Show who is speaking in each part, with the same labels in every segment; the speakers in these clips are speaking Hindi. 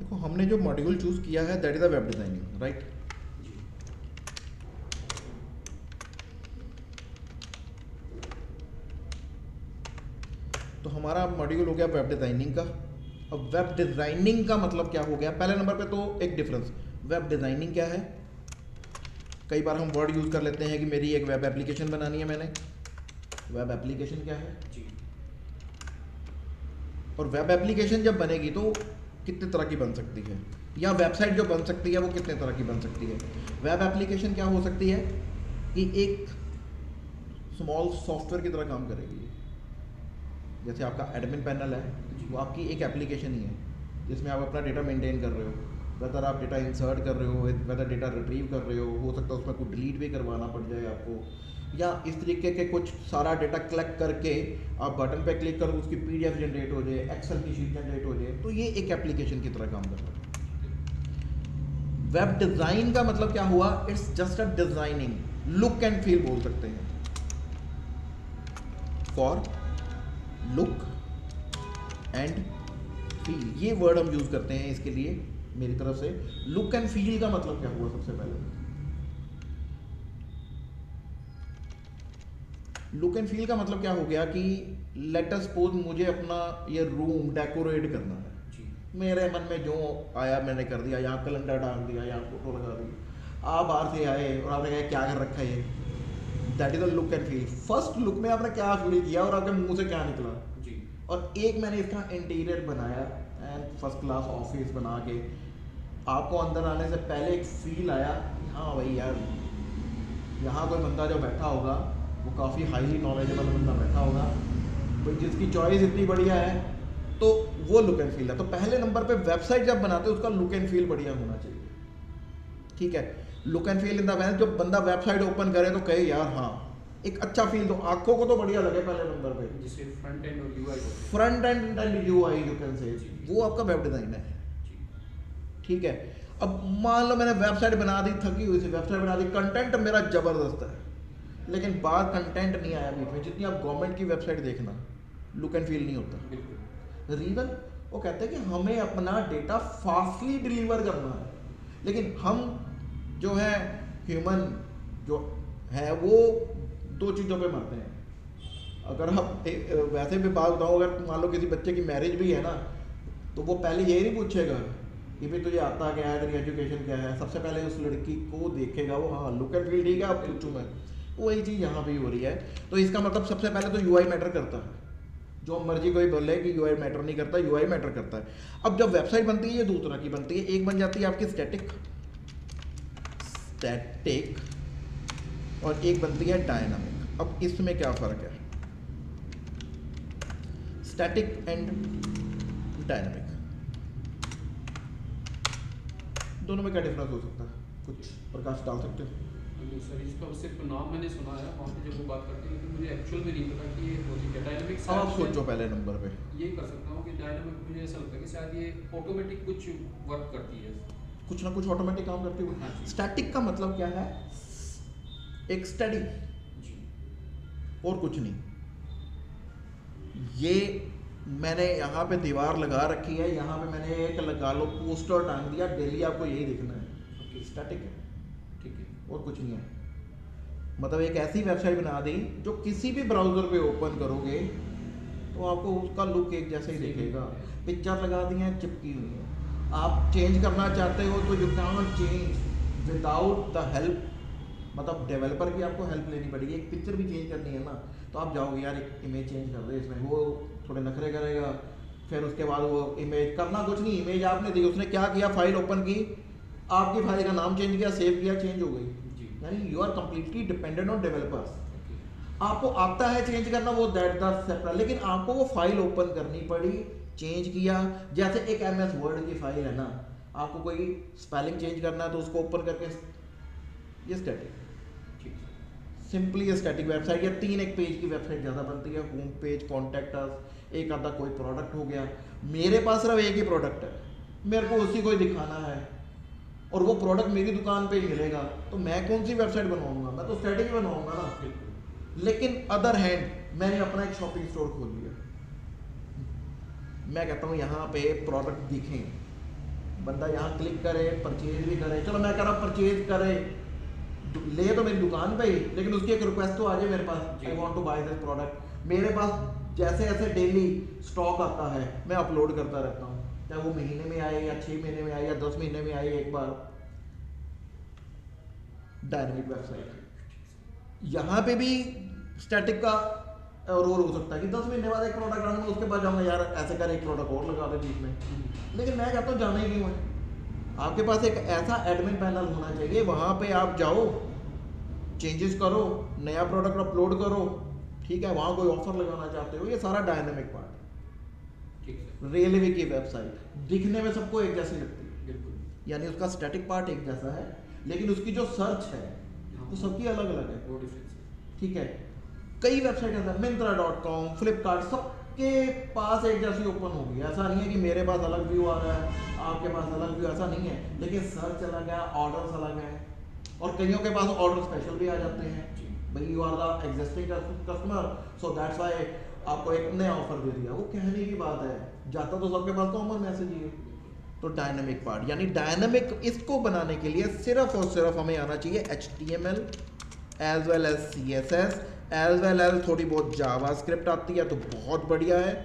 Speaker 1: देखो हमने जो मॉड्यूल चूज किया है that is a web designing, right? तो हमारा मॉड्यूल हो गया वेब डिजाइनिंग का। अब वेब डिजाइनिंग का मतलब क्या हो गया? पहले नंबर पे तो एक डिफरेंस, वेब डिजाइनिंग क्या है? कई बार हम वर्ड यूज कर लेते हैं कि मेरी एक वेब एप्लीकेशन बनानी है मैंने। वेब एप्लीकेशन क्या है?
Speaker 2: जी।
Speaker 1: और वेब एप्लीकेशन जब बनेगी तो कितने तरह की बन सकती है, या वेबसाइट जो बन सकती है वो कितने तरह की बन सकती है? वेब एप्लीकेशन क्या हो सकती है कि एक स्मॉल सॉफ्टवेयर की तरह काम करेगी। जैसे आपका एडमिन पैनल है, वो आपकी एक एप्लीकेशन ही है जिसमें आप अपना डेटा मेंटेन कर रहे हो, वेदर आप डेटा इंसर्ट कर रहे हो, वेदर डेटा रिट्रीव कर रहे हो सकता है उसमें कुछ डिलीट भी करवाना पड़ जाए आपको, या इस तरीके के कुछ सारा डेटा कलेक्ट करके आप बटन पे क्लिक करो उसकी पीडीएफ जनरेट हो जाए, एक्सेल की शीट जनरेट हो जाए, तो ये एक एप्लीकेशन की तरह काम कर रहा है। वेब डिज़ाइन का मतलब क्या हुआ? It's just a designing, look and feel बोल सकते हैं। फॉर लुक एंड फील, ये वर्ड हम यूज करते हैं इसके लिए मेरी तरफ से। लुक एंड फील का मतलब क्या हुआ? सबसे पहले लुक एंड फील का मतलब क्या हो गया कि लेट अस सपोज मुझे अपना ये रूम डेकोरेट करना है, मेरे मन में जो आया मैंने कर दिया, यहाँ कैलेंडर डाल दिया, यहाँ फोटो लगा दी, आप बाहर से आए और आपने कहा क्या कर रखा है ये, that is a look and feel. First look में आपने क्या फील किया और आपके मुंह से क्या निकला जी। और एक मैंने इसका इंटीरियर बनाया एंड फर्स्ट क्लास ऑफिस बना के, आपको अंदर आने से पहले एक फील आया, हाँ भाई यार यहाँ कोई बंदा जो बैठा होगा वो काफ़ी हाईली नॉलेजेबल बंदा बैठा होगा, कोई जिसकी चॉइस इतनी बढ़िया है, तो वो लुक एंड फील है। तो पहले नंबर पे वेबसाइट जब बनाते हो उसका लुक एंड फील बढ़िया होना चाहिए, ठीक है? Look and feel in the sense जब बंदा वेबसाइट ओपन करे तो कहे यार हाँ, एक अच्छा फील, तो आंखों को तो बढ़िया लगे पहले नंबर पे,
Speaker 2: जिसे फ्रंट एंड और UI,
Speaker 1: front end and UI you can say, वो आपका वेब डिजाइन है, ठीक है? अब मान लो मैंने वेबसाइट बना दी, थकी हुई थी वेबसाइट बना दी, कंटेंट मेरा जबरदस्त है, लेकिन बाहर कंटेंट नहीं आया बीच में, जितनी आप गवर्नमेंट की वेबसाइट देखना लुक एंड फील नहीं होता। रीजन वो कहते हैं कि हमें अपना डेटा फास्टली डिलीवर करना है, लेकिन हम जो है ह्यूमन जो है वो दो चीज़ों पे मरते हैं। अगर हम वैसे भी बात बताऊँ, अगर मान लो किसी बच्चे की मैरिज भी है ना, तो वो पहले यही नहीं पूछेगा कि भाई तुझे आता क्या है, तेरी एजुकेशन क्या है, सबसे पहले उस लड़की को देखेगा वो, हाँ लुक एंड फील ठीक है अब पूछूँ मैं, वही चीज़ यहाँ भी हो रही है। तो इसका मतलब सबसे पहले तो यूआई मैटर करता है, जो मर्जी कोई बोले कि यूआई मैटर नहीं करता, यूआई मैटर करता है। अब जब वेबसाइट बनती है ये दो तरह की बनती है, एक बन जाती है आपकी स्टैटिक और एक बनती है डायनामिक। अब इसमें क्या फ़र्क है स्टैटिक एंड डायनामिक, दोनों में क्या डिफरेंस हो सकता है? कुछ प्रकाश डाल सकते हो?
Speaker 2: सर इसका सिर्फ नाम मैंने सुना है वहाँ पे जब वो बात करते हैं, लेकिन मुझे एक्चुअल में नहीं पता कि ये होती क्या डायनामिक।
Speaker 1: अब आप सोचो पहले नंबर पे,
Speaker 2: ये कर सकता हूँ कि डायनामिक मुझे ऐसा लगता है कि शायद ये ऑटोमेटिक कुछ वर्क करती है,
Speaker 1: कुछ ना कुछ ऑटोमेटिक काम करती है। स्टैटिक का मतलब क्या है? एक स्टडी और कुछ नहीं। ये मैंने यहाँ पे दीवार लगा रखी है, यहाँ पे मैंने एक लगा लो पोस्टर टांग दिया, डेली आपको यही दिखना है, स्टैटिक है,
Speaker 2: ठीक है,
Speaker 1: और कुछ नहीं है। मतलब एक ऐसी वेबसाइट बना दी जो किसी भी ब्राउज़र पे ओपन करोगे तो आपको उसका लुक एक जैसा ही दिखेगा, पिक्चर लगा दी है चिपकी हुई है, आप चेंज करना चाहते हो तो you can not change without the help, मतलब डेवलपर की आपको हेल्प लेनी पड़ेगी। एक पिक्चर भी चेंज करनी है ना, तो आप जाओगे यार एक इमेज चेंज कर दे इसमें, वो थोड़े नखरे करेगा, फिर उसके बाद वो इमेज करना कुछ नहीं, इमेज आपने दी, उसने क्या किया, फाइल ओपन की, आपकी फाइल का नाम चेंज किया, सेव किया, चेंज हो गई। यानी you are completely dependent on developers. आपको आता है चेंज करना, वो दैट द सेपरेट, लेकिन आपको वो फाइल ओपन करनी पड़ी, चेंज किया। जैसे एक MS वर्ड की फाइल है ना, आपको कोई स्पेलिंग चेंज करना है तो उसको ओपन करके, ये स्टैटिक, सिंपली स्टैटिक वेबसाइट। या 3 एक पेज की वेबसाइट ज़्यादा बनती है, होम पेज, कॉन्टैक्ट अस, एक आधा कोई प्रोडक्ट हो गया। मेरे पास सिर्फ एक ही प्रोडक्ट है, मेरे को उसी को ही दिखाना है और वो प्रोडक्ट मेरी दुकान पे ही मिलेगा, तो मैं कौन सी वेबसाइट बनवाऊंगा? मैं तो स्टैटिक बनवाऊंगा ना। लेकिन अदर हैंड मैंने अपना एक शॉपिंग स्टोर खोल लिया, मैं कहता हूँ यहाँ पे प्रोडक्ट दिखें, बंदा यहाँ क्लिक करे, परचेज भी करे, चलो मैं कह रहा हूँ परचेज करे, ले तो मेरी दुकान पे ही, लेकिन उसकी एक रिक्वेस्ट तो आ जाए मेरे पास, I want to buy this product. मेरे पास जैसे ऐसे डेली स्टॉक आता है मैं अपलोड करता रहता हूँ, चाहे वो महीने में आए या 6 महीने में आए या 10 महीने में आए एक बार। डायनेमिक वेबसाइट यहाँ पे भी स्टैटिक का रोल हो सकता है कि 10 महीने बाद एक प्रोडक्ट आऊंगा, उसके बाद जाऊंगा यार ऐसे कर एक प्रोडक्ट और लगा दे बीच में। लेकिन मैं कहता हूँ जाना ही क्यों है, आपके पास एक ऐसा एडमिन पैनल होना चाहिए, वहाँ पे आप जाओ, चेंजेस करो, नया प्रोडक्ट अपलोड करो, ठीक है, वहाँ कोई ऑफर लगाना चाहते हो, ये सारा डायनेमिक पार्ट है। रेलवे की वेबसाइट दिखने में सबको एक जैसी लगती है,
Speaker 2: बिल्कुल,
Speaker 1: यानी उसका स्टैटिक पार्ट एक जैसा है, लेकिन उसकी जो सर्च है वो सबकी अलग अलग है,
Speaker 2: वो डिफरेंस है।
Speaker 1: ठीक है। कई वेबसाइट ऐसा Myntra.com, फ्लिपकार्ट, सबके पास एक जैसी ओपन होगी, ऐसा नहीं है कि मेरे पास अलग व्यू आ रहा है आपके पास अलग व्यू, ऐसा नहीं है, लेकिन सर्च अलग है, ऑर्डर्स अलग है, और कईयों के पास ऑर्डर स्पेशल भी आ जाते हैं, भाई you are the existing customer so that's why आपको एक नया ऑफर दे दिया। वो कहने की बात है, जाता तो सबके पास कॉमन मैसेज ही है। तो डायनेमिक पार्ट यानी डायनेमिक, इसको बनाने के लिए सिर्फ और सिर्फ हमें आना चाहिए HTML as well as CSS as well as थोड़ी बहुत जावास्क्रिप्ट आती है तो बहुत बढ़िया है,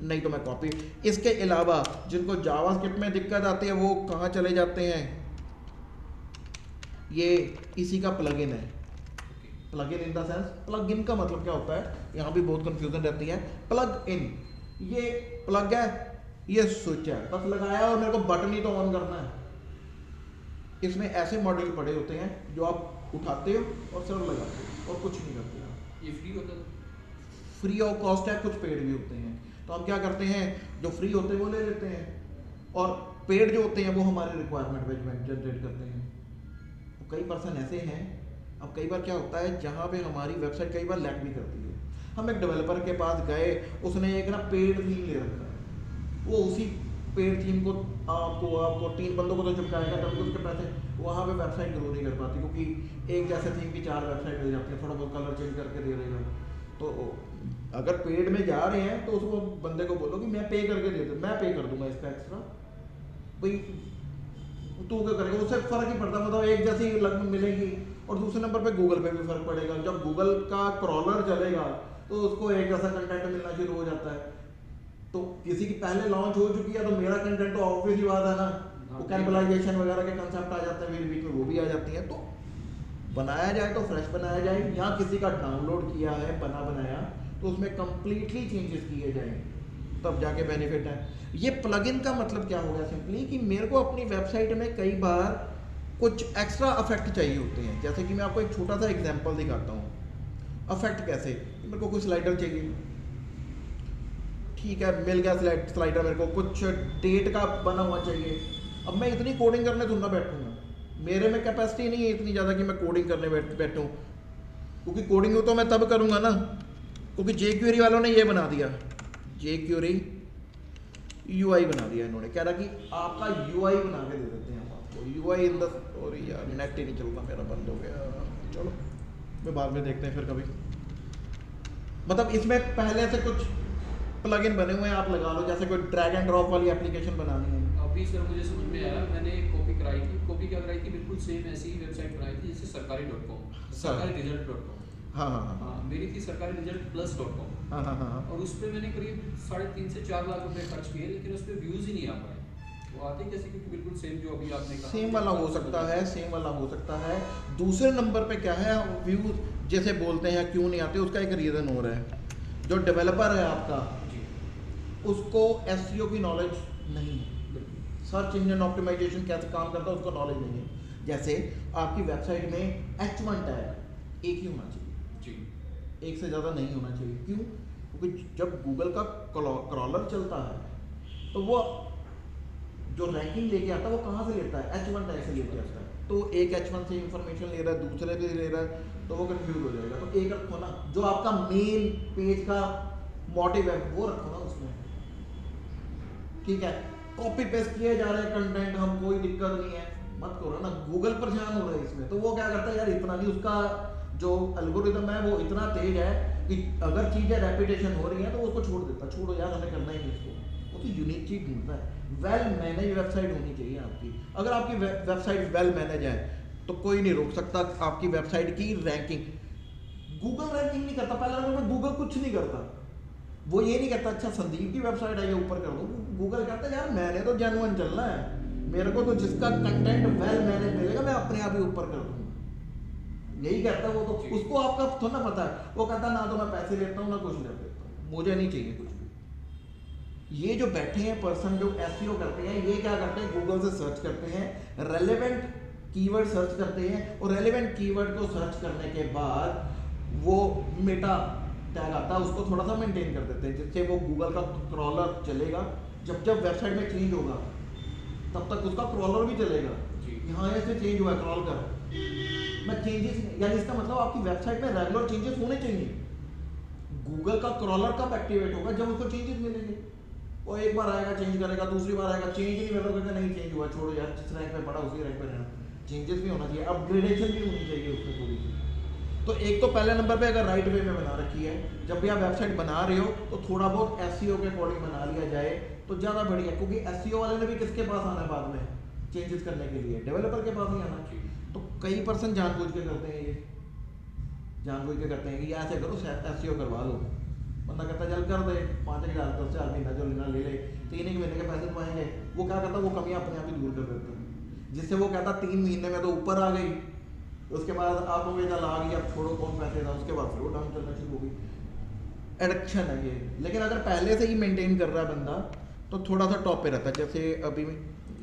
Speaker 1: नहीं तो मैं कॉपी। इसके अलावा जिनको जावास्क्रिप्ट में दिक्कत आती है वो कहाँ चले जाते हैं, ये इसी का प्लगइन है। Plugin in the sense, plugin का मतलब क्या होता है, यहाँ भी बहुत कंफ्यूजन रहती है। प्लग इन, ये प्लग है, ये स्विच है, बस लगाया और मेरे को बटन ही तो ऑन करना है। इसमें ऐसे मॉड्यूल पड़े होते हैं जो आप उठाते हो और सिर्फ लगाते हो और कुछ नहीं करते हो।
Speaker 2: ये फ्री होता है,
Speaker 1: फ्री ऑफ कॉस्ट है, कुछ पेड भी होते हैं। तो हम क्या करते हैं, जो फ्री होते हैं वो ले लेते हैं, और पेड जो होते हैं वो हमारे रिक्वायरमेंट बेस्ड जनरेट करते हैं। तो कई पर्सन ऐसे हैं, अब कई बार क्या होता है जहाँ पे हमारी वेबसाइट कई बार लैग भी करती है, हम एक डेवलपर के पास गए, उसने एक ना पेड थीम ले रखा है, वो उसी पेड थीम को आपको 3 बंदों को तो चिपकाएगा, तब तो उसके पैसे, वहाँ पे वेबसाइट ग्रो नहीं कर पाती, क्योंकि एक जैसे थीम की 4 वेबसाइट मिल जाती है, थोड़ा बहुत कलर चेंज करके दे देगा। तो अगर पेड में जा रहे हैं तो उसको बंदे को बोलो कि मैं पे करके दे दूँ, मैं पे कर दूंगा इसका एक्स्ट्रा, भाई तू क्या करेगा, उससे फर्क ही पड़ता, मतलब एक जैसी लगभग मिलेगी। और दूसरे नंबर पे गूगल पे भी फर्क पड़ेगा, जब गूगल का क्रॉलर चलेगा तो उसको एक जैसा कंटेंट मिलना शुरू हो जाता है। तो किसी की पहले लॉन्च हो चुकी है तो मेरा कंटेंट तो ऑब्वियस ही बात है ना, वो कैनिबलाइजेशन वगैरह के कंसेप्ट आ जाते हैं, बीच में वो भी आ जाती हैं। तो बनाया जाए तो फ्रेश बनाया जाए, या किसी का डाउनलोड किया है बना बनाया तो उसमें कंप्लीटली चेंजेस किए जाएं, तब जाके बेनिफिट है। ये प्लगइन का मतलब क्या हो गया, सिंपली कि मेरे को अपनी वेबसाइट में कई बार कुछ एक्स्ट्रा इफेक्ट चाहिए होते हैं। जैसे कि मैं आपको एक छोटा सा एग्जांपल दिखाता हूँ, इफेक्ट कैसे, मेरे को कोई स्लाइडर चाहिए, ठीक है मिल गया स्लाइडर, मेरे को कुछ डेट का बना हुआ चाहिए। अब मैं इतनी कोडिंग करने थोड़ा बैठूंगा, मेरे में कैपेसिटी नहीं है इतनी ज़्यादा कि मैं कोडिंग करने बैठूं, क्योंकि कोडिंग तो मैं तब करूंगा ना, क्योंकि jQuery वालों ने ये बना दिया, jQuery UI बना दिया इन्होंने, कह रहा कि आपका UI बना के दे देते हैं हम आपको, UI इन द, और यार नेट ही नहीं चलता मेरा, बंद हो गया, चलो मैं बाद में देखते हैं फिर कभी। मतलब इसमें पहले से कुछ प्लगइन बने हुए हैं, आप लगा लो, जैसे कोई ड्रैग एंड ड्रॉप वाली एप्लीकेशन बनानी है।
Speaker 2: अभी सर मुझे समझ में आया, मैंने एक कॉपी कराई थी, कॉपी क्या कराई थी, बिल्कुल सेम ऐसी ही वेबसाइट बनाई थी जैसे सरकारी.com, सरकारी-रिजल्ट.com।
Speaker 1: हाँ हाँ हाँ
Speaker 2: हाँ, मेरी थी सरकारी-रिजल्ट+.com।
Speaker 1: हाँ हाँ हाँ,
Speaker 2: और उस पर मैंने करीब 3.5 से 4 लाख रुपए खर्च किए, लेकिन उस पर व्यूज़ ही नहीं आ पाए। वो आते कैसे, क्योंकि बिल्कुल सेम जो अभी आपने कहा,
Speaker 1: सेम वाला हो सकता है, सेम वाला हो सकता है। दूसरे नंबर पे क्या है, व्यूज जैसे बोलते हैं क्यों नहीं आते, उसका एक रीज़न हो रहा है, जो डेवलपर है आपका
Speaker 2: जी,
Speaker 1: उसको SEO की नॉलेज नहीं है, सर्च इंजन ऑप्टिमाइजेशन कैसे काम करता है उसको नॉलेज नहीं है। जैसे आपकी वेबसाइट में H1 टैग एक ही होना चाहिए
Speaker 2: जी,
Speaker 1: एक से ज़्यादा नहीं होना चाहिए। क्यों? क्योंकि जब गूगल का क्रॉलर चलता है तो वो जो रैंकिंग लेके आता है वो कहाँ से लेता है, H1 टैग से लेके आता है। तो एक H1 से इंफॉर्मेशन ले रहा है, दूसरे से ले रहा है, तो वो कंफ्यूज हो जाएगा। तो एक रखो ना, जो आपका मेन पेज का मोटिव है वो रखो ना उसमें, ठीक है। कॉपी पेस्ट किए जा रहे हैं कंटेंट, हम कोई दिक्कत नहीं है, मत करो ना, गूगल परेशान हो रहा है इसमें। तो वो क्या करता है यार, इतना नहीं, उसका जो एल्गोरिदम है वो इतना तेज है कि अगर चीज़ें रेपिटेशन हो रही है तो उसको छोड़ देता, छोड़ो यार हमें करना ही नहीं इसको, वो तो यूनिक चीज ढूंढता है। वेल मैनेज वेबसाइट होनी चाहिए आपकी। अगर आपकी वेबसाइट वेल मैनेज है तो कोई नहीं रोक सकता आपकी वेबसाइट की रैंकिंग। गूगल रैंकिंग नहीं करता, पहला नंबर पे गूगल कुछ नहीं करता। वो ये नहीं कहता अच्छा संदीप की वेबसाइट है ये ऊपर कर दो। गूगल कहता है यार मैंने तो जेन्युइन चलना है, मेरे को तो जिसका कंटेंट वेल मैनेज मिलेगा मैं अपने आप ही ऊपर कर दूंगा। यही कहता है वो तो, उसको आपका थोड़ा ना पता है। वो कहता है ना तो मैं पैसे लेता हूँ ना कुछ ले देता हूँ, मुझे नहीं चाहिए कुछ भी। ये जो बैठे हैं पर्सन जो एसईओ करते हैं, ये क्या करते हैं, गूगल से सर्च करते हैं, रेलेवेंट कीवर्ड सर्च करते हैं, और रेलेवेंट कीवर्ड को सर्च करने के बाद वो मेटा टैग आता है उसको थोड़ा सा मेंटेन कर देते हैं, जिससे वो गूगल का क्रॉलर चलेगा। जब जब वेबसाइट में चेंज होगा तब तक उसका क्रॉलर भी चलेगा। यहाँ ऐसे चेंज हुआ है क्रॉल कर, मैं चेंजेस, यानी इसका मतलब आपकी वेबसाइट में रेगुलर चेंजेस होने चाहिए। गूगल का क्रॉलर कब एक्टिवेट होगा, जब उसको चेंजेस मिलेंगे। वो एक बार आएगा चेंज करेगा, दूसरी बार आएगा चेंज नहीं मिलेगा, कहते नहीं चेंज हुआ, छोड़ो यार, जिस रैंक पे पड़ा उसी रैंक पे रहना। चेंजेस भी होना चाहिए, अपग्रेडेशन भी होनी चाहिए उसमें थोड़ी सी। तो एक तो पहले नंबर पे अगर राइट वे में बना रखी है, जब भी आप वेबसाइट बना रहे हो तो थोड़ा बहुत एसईओ के अकॉर्डिंग बना लिया जाए तो ज़्यादा बढ़िया, क्योंकि एसईओ वाले ने भी किसके पास आना है बाद में चेंजेस करने के लिए, डेवलपर के पास ही आना चाहिए। तो कई पर्सन जानबूझ के करते हैं, ये जानबूझ के करते हैं कि ऐसे करो एसईओ करवा लो। बंदा कहता चल कर दे 5,000 10,000 महीना जो लेना ले ले, 3 महीने के पैसे तो आएंगे। वो क्या करता है, वो कमियां अपने आप ही दूर कर देता है, जिससे वो कहता 3 महीने में तो ऊपर आ गई, उसके बाद आप वो चल आ गई, अब छोड़ो कौन पैसे था, उसके बाद फिर वो डाउन चलना शुरू हो गई। एडिक्शन है ये। लेकिन अगर पहले से ही मेंटेन कर रहा है बंदा तो थोड़ा सा टॉप पे रहता है। जैसे अभी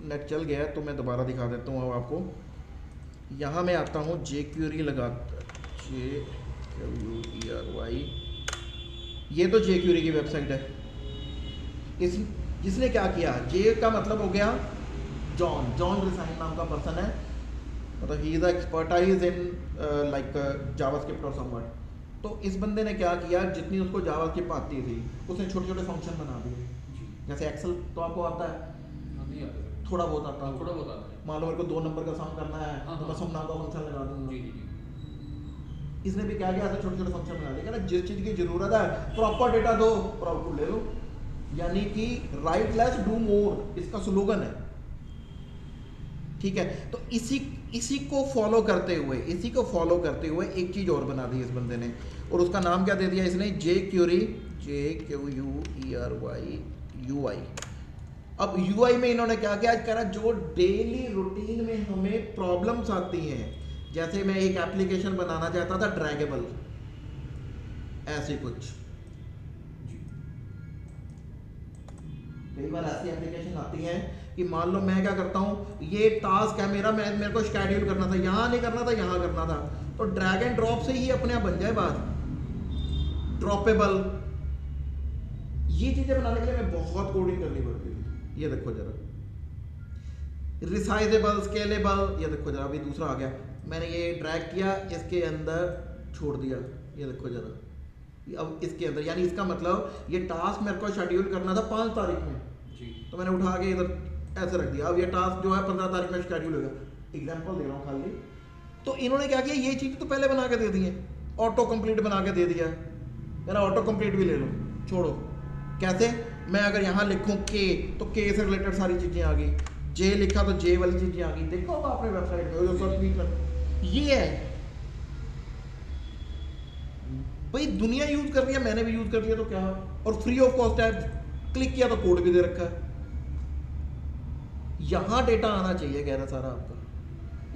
Speaker 1: नेट चल गया है तो मैं दोबारा दिखा देता हूँ अब आपको। यहाँ मैं आता हूँ jQuery लगाता, JQuery, ये तो jQuery की वेबसाइट है। जिसने क्या किया, जे का मतलब हो गया जॉन रिसाइन नाम का पर्सन है, मतलब he is expertise in like JavaScript और समवट। तो इस बंदे ने क्या किया, जितनी उसको जावास्क्रिप्ट आती थी उसने छोटे छोटे फंक्शन बना दिए। जैसे एक्सेल तो आपको आता है,
Speaker 2: नहीं आता सर,
Speaker 1: थोड़ा बहुत आता है,
Speaker 2: थोड़ा बहुत आता है।
Speaker 1: मान लो मेरे को 2 नंबर का सम करना है तो मैं सम नाम का फंक्शन लगा दूंगा। इसने भी क्या किया, ऐसे छोटे छोटे फंक्शन बना दिए, जिस चीज़ की जरूरत है प्रॉपर डेटा दो और आउटपुट ले लो। यानी कि राइट लेस डू मोर इसका स्लोगन है, ठीक है। तो इसी को फॉलो करते हुए एक चीज़ और बना दी इस बंदे ने, और उसका नाम क्या दे दिया इसने, jQuery, JQuery। अब UI में इन्होंने क्या किया, कह रहा जो डेली रूटीन में हमें प्रॉब्लम्स आती हैं, जैसे मैं एक एप्लीकेशन बनाना चाहता था ड्रैगेबल, ऐसी कुछ कई बार ऐसी एप्लीकेशन आती है कि मान लो मैं क्या करता हूँ, ये टास्क है मेरा, मेरे को शेड्यूल करना था, यहाँ नहीं करना था यहाँ करना था, तो ड्रैग एंड ड्रॉप से ही अपने आप बन जाए बात, ड्रॉपेबल। ये चीजें बनाने के लिए मैं बहुत कोडिंग करनी पड़ती थी। ये देखो जरा, रिसाइजेबल, स्केलेबल, ये देखो जरा अभी दूसरा आ गया, मैंने ये ड्रैग किया इसके अंदर छोड़ दिया, ये देखो जरा अब इसके अंदर, यानी इसका मतलब ये टास्क मेरे को शेड्यूल करना था 5 तारीख में जी, तो मैंने उठा के इधर ऐसे रख दिया, अब ये टास्क जो है 15 तारीख में शेड्यूल होगा। एग्जांपल दे रहा हूँ खाली। तो इन्होंने क्या किया, ये चीज़ तो पहले बना के दे दी है, ऑटो कंप्लीट बना के दे दिया, मेरा ऑटो कंप्लीट भी ले लो, छोड़ो। कैसे, मैं अगर यहाँ लिखूँ के तो के से रिलेटेड सारी चीज़ें आ गई, जे लिखा तो जे वाली चीज़ें आ गई। देखो होगा आपने वेबसाइट में जो सर्च भी कर, ये है भाई, दुनिया यूज कर रही है, मैंने भी यूज कर लिया तो क्या, और फ्री ऑफ कॉस्ट है, क्लिक किया तो कोड भी दे रखा है। यहां डेटा आना चाहिए कह रहा सारा आपका,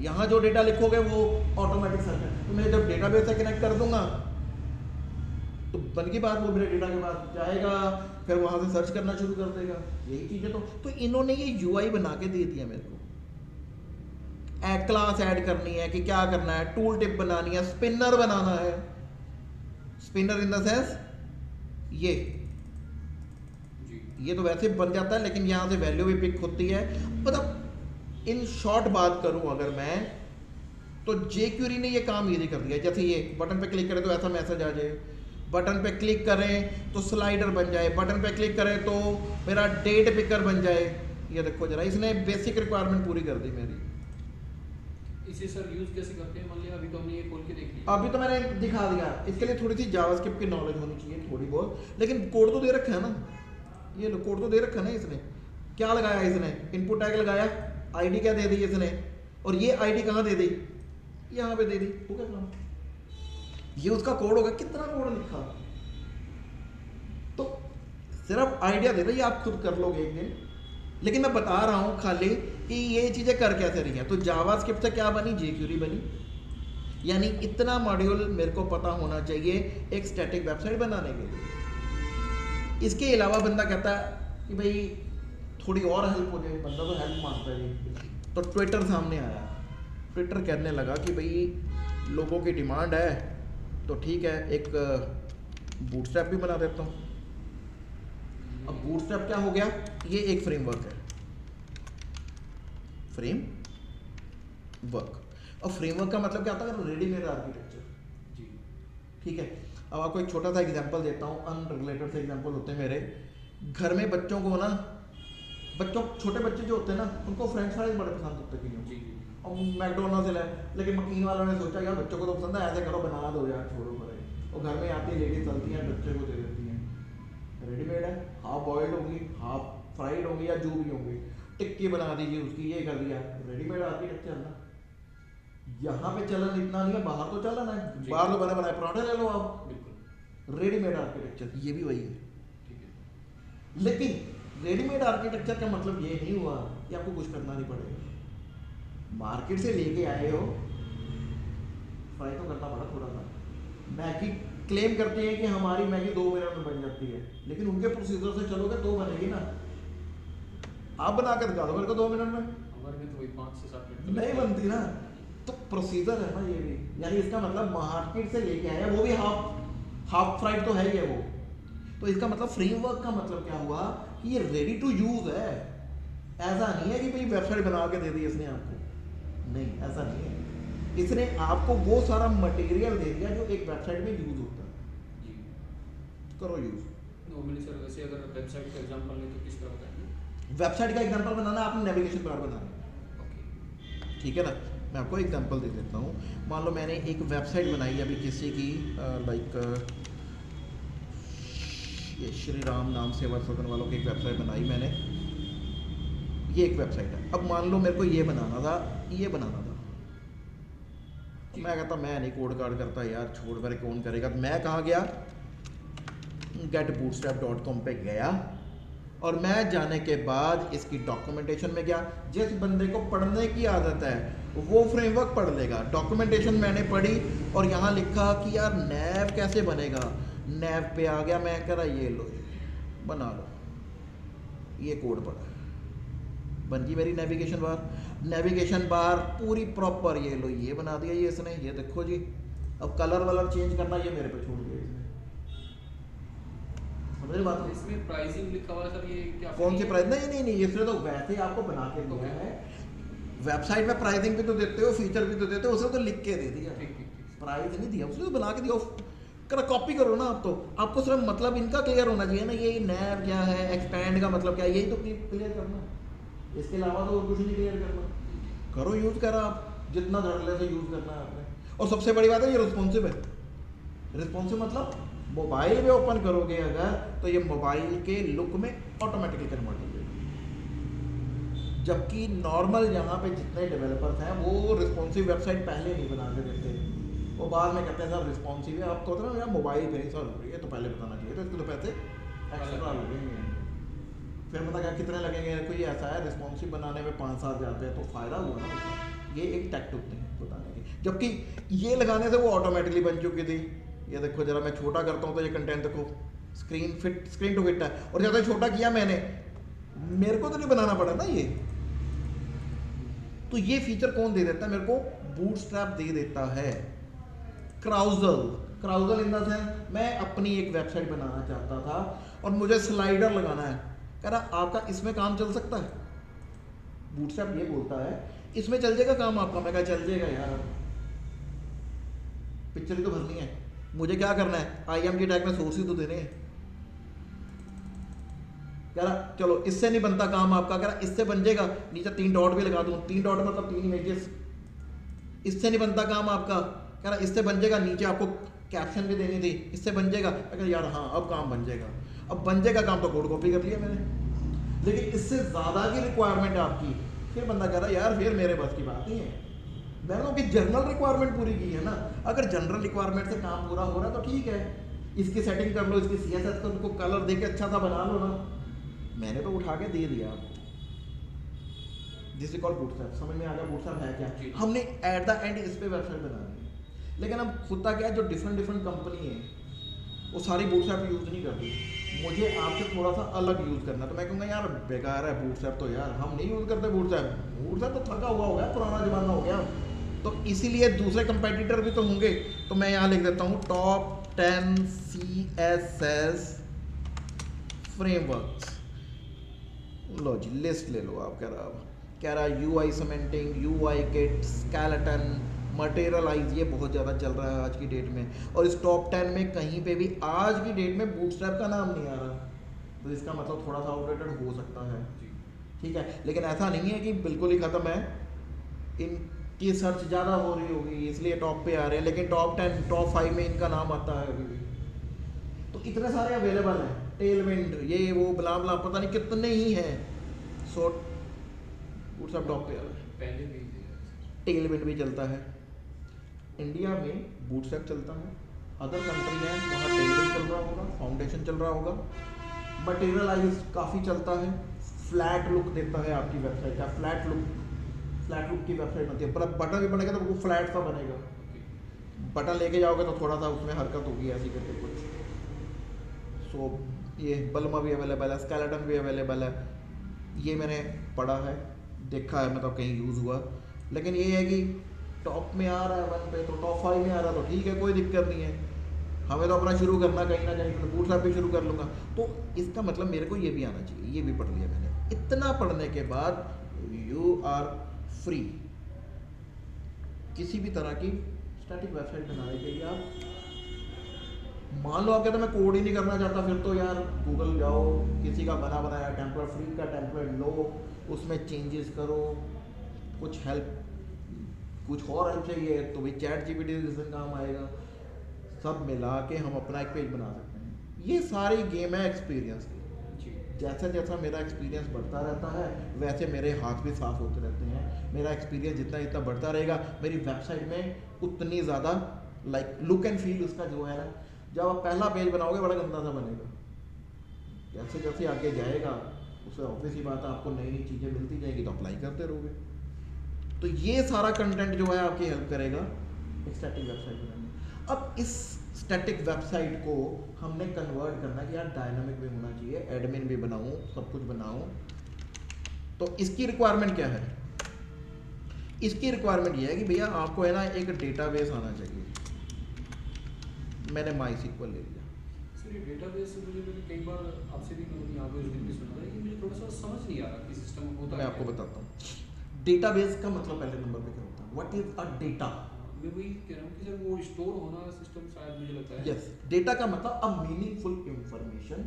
Speaker 1: यहां जो डेटा लिखोगे वो ऑटोमेटिक सर्च है। तो मैं जब डेटाबेस से कनेक्ट कर दूंगा तो बन की बात, वो मेरे डेटा के पास जाएगा, फिर वहां से सर्च करना शुरू कर देगा। यही चीज है। तो इन्होंने ये यूआई बना के दे दिया मेरे को। ऐड क्लास ऐड करनी है कि क्या करना है, टूल टिप बनानी है, स्पिनर बनाना है, स्पिनर इन द सेंस ये तो वैसे बन जाता है, लेकिन यहाँ से वैल्यू भी पिक होती है। मतलब इन शॉर्ट बात करूँ अगर मैं, तो jQuery ने ये काम इजी कर दिया। जैसे ये बटन पे क्लिक करें तो ऐसा मैसेज आ जाए, बटन पे क्लिक करें तो स्लाइडर बन जाए, बटन पे क्लिक करें तो मेरा डेट पिकर बन जाए। ये देखो जरा, इसने बेसिक रिक्वायरमेंट पूरी कर दी मेरी।
Speaker 2: इसे सर यूज कैसे करते हैं, मान लिया अभी तो हमने ये खोल के देख लिया,
Speaker 1: अभी तो मैंने दिखा दिया। इसके लिए थोड़ी सी जावास्क्रिप्ट की नॉलेज होनी चाहिए, थोड़ी बहुत, लेकिन कोड तो दे रखा है ना। ये लो कोड तो दे रखा ना इसने, क्या लगाया इसने, इनपुट टैग लगाया, आईडी क्या दे दी इसने, और ये आईडी कहाँ दे दी, यहाँ पे दे दी, हो गया काम। ये उसका कोड होगा, कितना कोड लिखा। तो सिर्फ आइडिया दे रही है, आप खुद कर लोगे एक दिन, लेकिन मैं बता रहा हूँ खाली कि ये चीज़ें कर कैसे रही हैं। तो जावास्क्रिप्ट से क्या बनी, jQuery बनी, यानी इतना मॉड्यूल मेरे को पता होना चाहिए एक स्टैटिक वेबसाइट बनाने के लिए। इसके अलावा बंदा कहता है कि भाई थोड़ी और हेल्प हो जाए, बंदा तो हेल्प मांगता है जी। तो ट्विटर सामने आया, ट्विटर कहने लगा कि भाई लोगों की डिमांड है तो ठीक है, एक बूटस्ट्रैप भी बना देता हूँ। अब बूटस्ट्रैप क्या हो गया, ये एक फ्रेमवर्क है, फ्रेमवर्क। और फ्रेमवर्क का मतलब क्या होता है, रेडीमेड आर्किटेक्चर।
Speaker 2: जी
Speaker 1: ठीक है, अब आपको एक छोटा सा एग्जांपल देता हूँ, अनरिलेटेड से एग्जांपल होते हैं मेरे घर में। बच्चों को ना, छोटे बच्चे जो होते हैं ना, उनको फ्रेंच फ्राइज बड़े पसंद होते हैं
Speaker 2: जी जी
Speaker 1: और मैकडोनल्ड्स से लाए, लेकिन मकीन वालों ने सोचा यार बच्चों को तो पसंद है, ऐसे करो बना दो यार, छोड़ो परे। और घर में आती लेडीज चलती हैं, बच्चे को दे देती हैं, रेडीमेड है, हाफ बॉइल्ड होगी, हाफ फ्राइड होगी या जो भी होंगी, टिक्की बना दीजिए उसकी, ये कर दिया, रेडीमेड आर्किटेक्चर ना। यहाँ पे चलन इतना नहीं है, बाहर तो चलन है, बाहर तो बने बनाए पराठे ले लो आप,
Speaker 2: बिल्कुल
Speaker 1: रेडीमेड आर्किटेक्चर ये भी वही है।
Speaker 2: ठीक है।
Speaker 1: लेकिन रेडीमेड आर्किटेक्चर का मतलब ये नहीं हुआ कि आपको कुछ करना नहीं पड़ेगा। मार्केट से लेके आए हो, फ्राई तो करना पड़ा थोड़ा सा। मैगी क्लेम करते हैं कि हमारी मैगी 2 मिनट में बन जाती है, लेकिन उनके प्रोसीजर से चलोगे तो बनेगी ना। आप बना कर दिखा दो मेरे को 2 मिनट में,
Speaker 2: हमारे में तो वही 5 से 7 मिनट
Speaker 1: नहीं बनती ना। तो प्रोसीजर है ना ये भी, यानी इसका मतलब मार्केट से लेके आए, वो भी हाफ फ्राइड तो है ही है वो। तो इसका मतलब फ्रेमवर्क का मतलब क्या हुआ कि ये रेडी टू यूज है। ऐसा नहीं है कि भाई वेबसाइट बना के दे दी इसने आपको, नहीं ऐसा नहीं है। इसने आपको वो सारा मटेरियल दे दिया जो एक वेबसाइट में यूज होता है,
Speaker 2: जी।
Speaker 1: करो यूज।
Speaker 2: नॉर्मली सर वैसे अगर वेबसाइट का एग्जांपल लें तो किस तरह होता है?
Speaker 1: वेबसाइट का एग्जांपल बनाना, आपने नेविगेशन बार बनाना है,
Speaker 2: ओके
Speaker 1: ठीक है ना। मैं आपको एग्जांपल दे देता हूँ। मान लो मैंने एक वेबसाइट बनाई अभी किसी की, लाइक ये श्री राम नाम से वर्षों वालों की एक वेबसाइट बनाई मैंने, ये एक वेबसाइट है। अब मान लो मेरे को ये बनाना था, ये बनाना था, तो मैं कहता मैं नहीं कोड कार्ड करता यार, छोड़ कर कौन करेगा। तो मैं कहाँ गया, getbootstrap.com पे गया, और मैं जाने के बाद इसकी डॉक्यूमेंटेशन में गया। जिस बंदे को पढ़ने की आदत है वो फ्रेमवर्क पढ़ लेगा। डॉक्यूमेंटेशन मैंने पढ़ी और यहाँ लिखा कि यार नैव कैसे बनेगा, नैव पे आ गया, मैं कह रहा ये लो बना लो, ये कोड पढ़ा, बन गई मेरी नेविगेशन बार। नेविगेशन बार पूरी प्रॉपर, ये लो ये बना दिया ये इसने, ये देखो जी। अब कलर वलर चेंज करना ये मेरे पे छोड़ दिया इसने, समझ रहे बात?
Speaker 2: इसमें प्राइसिंग लिखा हुआ है सर, ये क्या
Speaker 1: कौन सी प्राइस? नहीं नहीं नहीं, इसने तो वैसे ही आपको बना के दिया है। वेबसाइट में प्राइसिंग भी तो देते हो, फीचर भी तो देते हो, उसने तो लिख के दे दिया,
Speaker 2: ठीक ठीक ठीक।
Speaker 1: प्राइस नहीं दिया उसने, तो बना के दिया। करा कॉपी करो ना आप, तो आपको सिर्फ मतलब इनका क्लियर होना चाहिए ना, ये नैव क्या है, एक्सपैंड का मतलब क्या है, यही तो क्लियर करना, इसके अलावा तो और कुछ नहीं क्लियर करना। करो यूज़ करा आप, जितना धड़ल्ले से यूज़ करना है आपने। और सबसे बड़ी बात है ये रिस्पॉन्सिव है। रिस्पॉन्सिव मतलब मोबाइल में ओपन करोगे अगर, तो ये मोबाइल के लुक में ऑटोमेटिकली कन्वर्ट हो जाएगा। जबकि नॉर्मल यहाँ पे जितने डेवलपर्स हैं वो रिस्पॉन्सिव वेबसाइट पहले नहीं बना के देते, वो बाद में कहते हैं सर रिस्पॉन्सिव है। आप कहते हो ना यार मोबाइल पे सर ये तो पहले बताना चाहिए, तो इसके तो पैसे एक्स्ट्रा लगेंगे। फिर पता क्या कितने लगेंगे, कोई ऐसा है रिस्पॉन्सिव बनाने में 5-7 हज़ार रुपये, तो फ़ायदा हुआ ना उसका। ये एक टैक्ट होते हैं बताने की, जबकि ये लगाने से वो ऑटोमेटिकली बन चुकी थी। ये देखो जरा, मैं छोटा करता हूँ तो ये कंटेंट देखो, स्क्रीन टू फिट है, और ज़्यादा छोटा किया मैंने, मेरे को तो नहीं बनाना पड़ा ना ये। तो ये फीचर कौन दे देता है मेरे को? बूटस्ट्रैप दे देता है। क्राउजल इन द सेंस, मैं अपनी एक वेबसाइट बनाना चाहता था और मुझे स्लाइडर लगाना है, कह रहा आपका इसमें काम चल सकता है? बूटस्ट्रैप ये बोलता है इसमें चल जाएगा काम आपका। मैं कहा चल जाएगा यार, पिक्चर ही तो भरनी है, मुझे क्या करना है, IAM की टैग में सोर्स ही तो देने हैं। कह रहा चलो इससे नहीं बनता काम आपका, कह रहा इससे बन जाएगा, नीचे 3 डॉट भी लगा दूँ, 3 डॉट मतलब 3 इमेजेस। इससे नहीं बनता काम आपका, कह रहा इससे बन जाएगा, नीचे आपको कैप्शन भी देनी थी, इससे बन जाएगा। अगर यार हाँ अब काम बन जाएगा। अब बंदे का काम तो कोड कॉपी कर लिया मैंने, लेकिन इससे ज़्यादा की रिक्वायरमेंट है आपकी, फिर बंदा कह रहा है यार फिर मेरे बस की बात नहीं है। मैंने तो कि जनरल रिक्वायरमेंट पूरी की है ना, अगर जनरल रिक्वायरमेंट से काम पूरा हो रहा है तो ठीक है, इसकी सेटिंग कर लो, इसकी CSS को उनको कलर दे के अच्छा सा बना लो ना। मैंने तो उठा के दे दिया आपको, जिसे कॉल बूटस्ट्रैप, समझ में आ गया बूटस्ट्रैप है क्या।
Speaker 2: जी।
Speaker 1: हमने एट द एंड इस पे वेबसाइट बना दी, लेकिन अब होता क्या है, जो डिफरेंट डिफरेंट कंपनी है वो सारी बूटस्ट्रैप यूज़ नहीं करती, मुझे आपसे थोड़ा सा अलग यूज़ करना, तो मैं कहूँगा यार बेकार है बूटस्ट्रैप, तो यार हम नहीं यूज़ करते बूटस्ट्रैप, बूटस्ट्रैप तो थका हुआ हो गया, पुराना ज़माना हो गया। तो इसीलिए दूसरे कंपेटिटर भी तो होंगे, तो मैं यहाँ लिख देता हूँ टॉप 10 CSS फ्रेमवर्क्स। लो जी लिस्ट ले लो आप, कह रहा UI Semantic, UI kit, Skeleton, Materialize, ये बहुत ज़्यादा चल रहा है आज की डेट में, और इस टॉप 10 में कहीं पे भी आज की डेट में बूटस्ट्रैप का नाम नहीं आ रहा, तो इसका मतलब थोड़ा सा आउटडेटेड हो सकता है,
Speaker 2: जी।
Speaker 1: ठीक है। लेकिन ऐसा नहीं है कि बिल्कुल ही ख़त्म है, इनकी सर्च ज़्यादा हो रही होगी इसलिए टॉप पे आ रहे हैं, लेकिन टॉप 10 टॉप 5 में इनका नाम आता है अभी भी। तो इतने सारे अवेलेबल हैं, टेलविंड ये वो बला बला पता नहीं कितने ही हैं, सो बूटस्ट्रैप टॉप पे आ रहा है।
Speaker 2: पहले भी
Speaker 1: टेलविंड भी चलता है, इंडिया में बूटस्ट्रैप चलता है, अदर कंट्री है वहाँ टेलविंड चल रहा होगा, फाउंडेशन चल रहा होगा, मटेरियलाइज काफ़ी चलता है, फ्लैट लुक देता है आपकी वेबसाइट का, फ्लैट लुक की वेबसाइट बनती है, पर बटन भी बनेगा तो वो फ्लैट सा बनेगा, बटन लेके जाओगे तो थोड़ा सा उसमें हरकत होगी ऐसी करके कुछ। सो ये बल्मा भी अवेलेबल है, स्केलेटन भी अवेलेबल है, ये मैंने पढ़ा है, देखा है, मतलब कहीं यूज़ हुआ, लेकिन ये है कि टॉप में आ रहा है 1 पे, तो टॉप 5 में आ रहा है तो ठीक है, कोई दिक्कत नहीं है, हमें तो अपना शुरू करना कहीं ना कहीं, तो बूटस्ट्रैप भी शुरू कर लूँगा, तो इसका मतलब मेरे को ये भी आना चाहिए, ये भी पढ़ लिया मैंने। इतना पढ़ने के बाद यू आर फ्री किसी भी तरह की स्टैटिक वेबसाइट बनाने के लिए। आप मान लो आप कहते मैं कोड ही नहीं करना चाहता, फिर तो यार गूगल जाओ, किसी का बना बनाया टेम्पलेट, फ्री का टेम्पलेट लो, उसमें चेंजेस करो, कुछ हेल्प, कुछ और हेल्प चाहिए तो भी ChatGPT से काम आएगा, सब मिला के हम अपना एक पेज बना सकते हैं। ये सारी गेम है एक्सपीरियंस की, जैसा जैसा मेरा एक्सपीरियंस बढ़ता रहता है वैसे मेरे हाथ भी साफ होते रहते हैं, मेरा एक्सपीरियंस जितना जितना बढ़ता रहेगा मेरी वेबसाइट में उतनी ज़्यादा लाइक लुक एंड फील उसका जो है ना, जब आप पहला पेज बनाओगे बड़ा गंदा सा बनेगा, जैसे जैसे आगे जाएगा उससे ऑब्वियस ही बात है आपको नई नई चीज़ें मिलती जाएगी तो अप्लाई करते रहोगे। तो ये सारा कंटेंट जो है आपकी हेल्प करेगा एक स्टैटिक वेबसाइट बनाने में। अब इस स्टैटिक वेबसाइट को हमने कन्वर्ट करना है कि यार डायनामिक भी होना चाहिए, एडमिन भी बनाऊं, सब कुछ बनाऊं, तो इसकी रिक्वायरमेंट क्या है? इसकी रिक्वायरमेंट ये है कि भैया आपको है ना एक डेटाबेस आना चाहिए। मैंने MySQL ले लिया।
Speaker 2: सर ये डेटाबेस से मुझे कई बार आपसे भी कहीं यहाँ पे उस दिन भी सुना था कि मुझे थोड़ा सा समझ नहीं आ रहा कि सिस्टम होता
Speaker 1: मैं आपको बताता हूँ डेटाबेस का मतलब पहले नंबर पे क्या होता है, व्हाट इज अ डेटा।
Speaker 2: मैं वही कह रहा हूँ कि सर वो स्टोर होना सिस्टम शायद मुझे लगता है।
Speaker 1: यस, डेटा का मतलब अ मीनिंगफुल इंफॉर्मेशन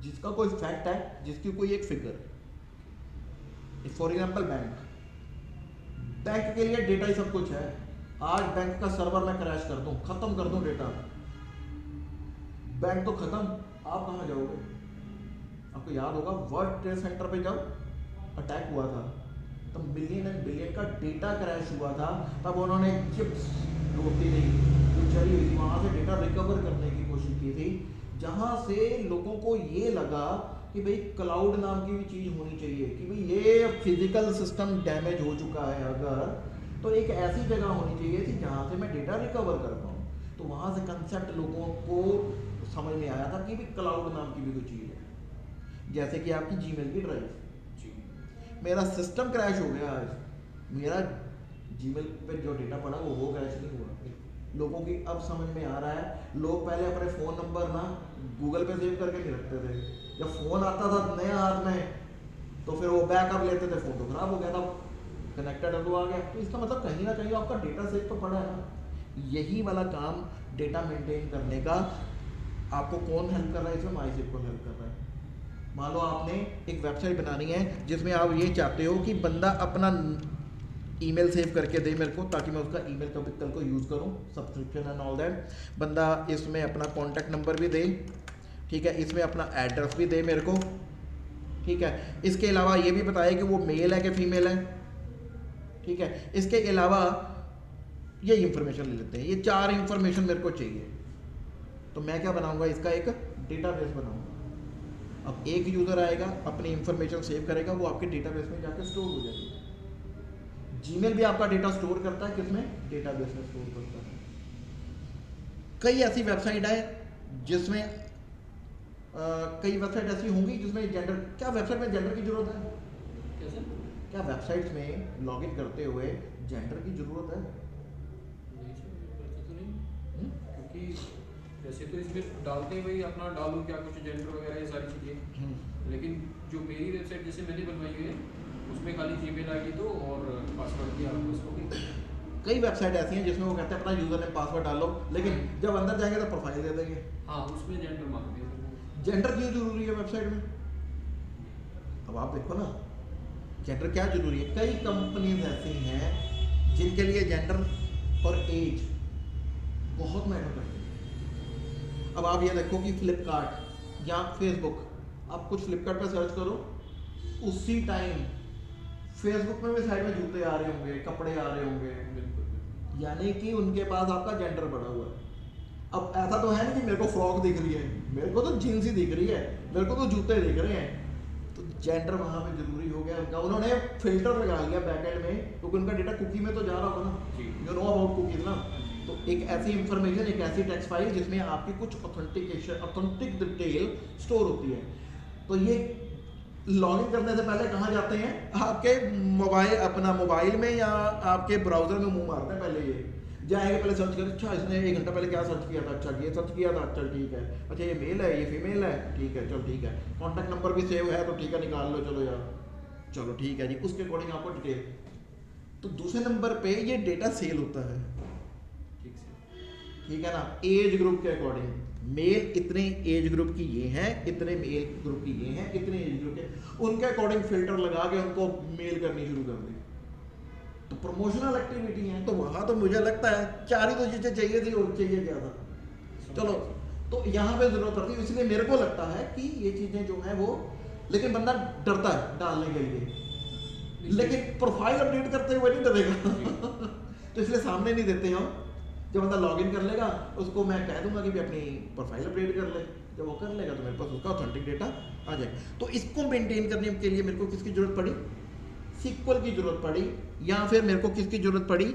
Speaker 1: जिसका कोई फैक्ट है, जिसकी कोई एक फिगर है। फॉर एग्जाम्पल बैंक के लिए डेटा ही सब कुछ है। आज बैंक का सर्वर मैं क्रैश कर दूं, खत्म कर दूं डेटा, बैंक तो खत्म, आप कहाँ जाओगे? आपको याद होगा वर्ल्ड ट्रेड सेंटर पे जब अटैक हुआ था तब मिलियन एंड बिलियन का डेटा क्रैश हुआ था, तब उन्होंने चिप्स रोटी नहीं जो चली हुई थी वहाँ से डेटा रिकवर करने की कोशिश की थी, जहाँ से लोगों को ये लगा कि भाई क्लाउड नाम की भी चीज़ होनी चाहिए, कि भाई ये फिजिकल सिस्टम डैमेज हो चुका है अगर, तो एक ऐसी जगह होनी चाहिए थी जहाँ से मैं डेटा रिकवर कर पाऊँ। तो वहाँ से कंसेप्ट लोगों को समझ में आया था कि भाई क्लाउड नाम की भी कोई चीज़ है, जैसे कि आपकी जीमेल की ड्राइव। मेरा सिस्टम क्रैश हो गया आज, मेरा जीमेल पे जो डेटा पड़ा वो क्रैश नहीं हुआ। लोगों की अब समझ में आ रहा है, लोग पहले अपने फ़ोन नंबर ना गूगल पे सेव करके नहीं रखते थे, जब फ़ोन आता था नया हाथ में तो फिर वो बैकअप लेते थे, फ़ोन तो खराब हो गया था, कनेक्टेड है तो आ गया। तो इसका मतलब कहीं ना कहीं आपका डेटा सेव तो पड़ा है ना। यही वाला काम डेटा मेंटेन करने का आपको कौन हेल्प कर रहा है? इसमें MySQL हेल्प कर रहा है। मान लो आपने एक वेबसाइट बनानी है जिसमें आप ये चाहते हो कि बंदा अपना ईमेल सेव करके दे मेरे को, ताकि मैं उसका ईमेल कल को यूज़ करूँ, सब्सक्रिप्शन एंड ऑल दैट। बंदा इसमें अपना कॉन्टैक्ट नंबर भी दे, ठीक है, इसमें अपना एड्रेस भी दे मेरे को, ठीक है। इसके अलावा ये भी बताए कि वो मेल है कि फीमेल है, ठीक है। इसके अलावा ये इंफॉर्मेशन ले लेते हैं, ये 4 इंफॉर्मेशन मेरे को चाहिए। तो मैं क्या बनाऊंगा, इसका एक डेटाबेस बनाऊंगा। अब एक यूज़र आएगा, अपनी इंफॉर्मेशन सेव करेगा, वो आपके डेटाबेस में जाकर स्टोर हो जाएगी। जीमेल भी आपका डेटा स्टोर करता है, किसमें, डेटाबेस में स्टोर करता है। कई ऐसी वेबसाइट है जिसमें कई वेबसाइट ऐसी होंगी जिसमें जेंडर, क्या वेबसाइट में जेंडर की जरूरत है?
Speaker 2: कैसे?
Speaker 1: क्या वेबसाइट्स में लॉगिन करते हुए जेंडर की जरूरत है?
Speaker 2: नहीं सर, करते तो नहीं, क्योंकि वैसे तो इसमें डालते हैं भाई अपना डालो क्या कुछ जेंडर वगैरह ये सारी चीज़ें, लेकिन जो मेरी वेबसाइट जैसे मैंने बनवाई हुई है उसमें खाली जीमेल आईडी दो और पासवर्ड दिया बस हो गई।
Speaker 1: कई वेबसाइट ऐसी हैं जिसमें वो कहते हैं अपना यूजर नेम पासवर्ड डालो, लेकिन जब अंदर जाएंगे तो प्रोफाइल दे देंगे।
Speaker 2: हाँ, उसमें जेंडर मांगते हैं।
Speaker 1: जेंडर क्यों जरूरी है वेबसाइट में? अब आप देखो ना, जेंडर क्या जरूरी है। कई कंपनीज ऐसी हैं जिनके लिए जेंडर और एज बहुत मैटर करती है। अब आप ये देखो कि फ्लिपकार्ट या फेसबुक, आप कुछ फ्लिपकार्ट पे सर्च करो, उसी टाइम फेसबुक में भी साइड में जूते आ रहे होंगे, कपड़े आ रहे होंगे,
Speaker 2: बिल्कुल।
Speaker 1: यानी कि उनके पास आपका जेंडर बढ़ा हुआ है। अब ऐसा तो है नहीं कि मेरे को फ्रॉक दिख रही है, मेरे को तो जीन्स ही दिख रही है, मेरे को तो जूते दिख रहे हैं। तो जेंडर वहाँ पे जरूरी हो गया उनका। उन्होंने फिल्टर लगा लिया बैकएंड में, क्योंकि उनका डेटा कुकी में तो जा रहा होगा ना, यू नो अबाउट कुकीज ना। तो एक ऐसी इंफॉर्मेशन, एक ऐसी टेक्स्ट फाइल जिसमें आपकी कुछ ऑथेंटिक डिटेल स्टोर होती है। तो ये लॉगिन करने से पहले कहाँ जाते हैं, आपके मोबाइल, अपना मोबाइल में या आपके ब्राउजर में मुंह मारते हैं। पहले ये जाएंगे, पहले सर्च करें, अच्छा इसने 1 घंटा पहले क्या सर्च किया था, अच्छा ये सर्च किया था, चल ठीक है, अच्छा ये मेल है, ये फीमेल है, ठीक है, चल ठीक है, कॉन्टैक्ट नंबर भी सेव है तो ठीक है, निकाल लो, चलो यार, चलो ठीक है जी, उसके अकॉर्डिंग आपको डिटेल। तो दूसरे नंबर पे ये डेटा सेल होता है, ठीक है ना, एज ग्रुप के अकॉर्डिंग। मेल इतने एज ग्रुप की ये हैं, इतने मेल ग्रुप की ये हैं, इतने एज ग्रुप के, उनके अकॉर्डिंग फिल्टर लगा के उनको मेल करनी शुरू कर दी। तो प्रमोशनल एक्टिविटी है, तो वहाँ तो मुझे लगता है 4 ही तो चीज़ें चाहिए थी, और चाहिए क्या था। चलो, तो यहाँ पे जरूरत पड़ती है, इसलिए मेरे को लगता है कि ये चीज़ें जो है वो, लेकिन बंदा डरता है डालने के लिए, लेकिन प्रोफाइल अपडेट करते हुए नहीं डरेगा तो इसलिए सामने नहीं देते हम। जब बंदा लॉगिन कर लेगा, उसको मैं कह दूंगा कि भी अपनी प्रोफाइल अपडेट कर ले, जब वो कर लेगा तो मेरे पास उसका ऑथेंटिक डेटा आ जाएगा। तो इसको मेंटेन करने के लिए मेरे को किसकी जरूरत पड़ी, सीक्वल की जरूरत पड़ी, या फिर मेरे को किसकी जरूरत पड़ी,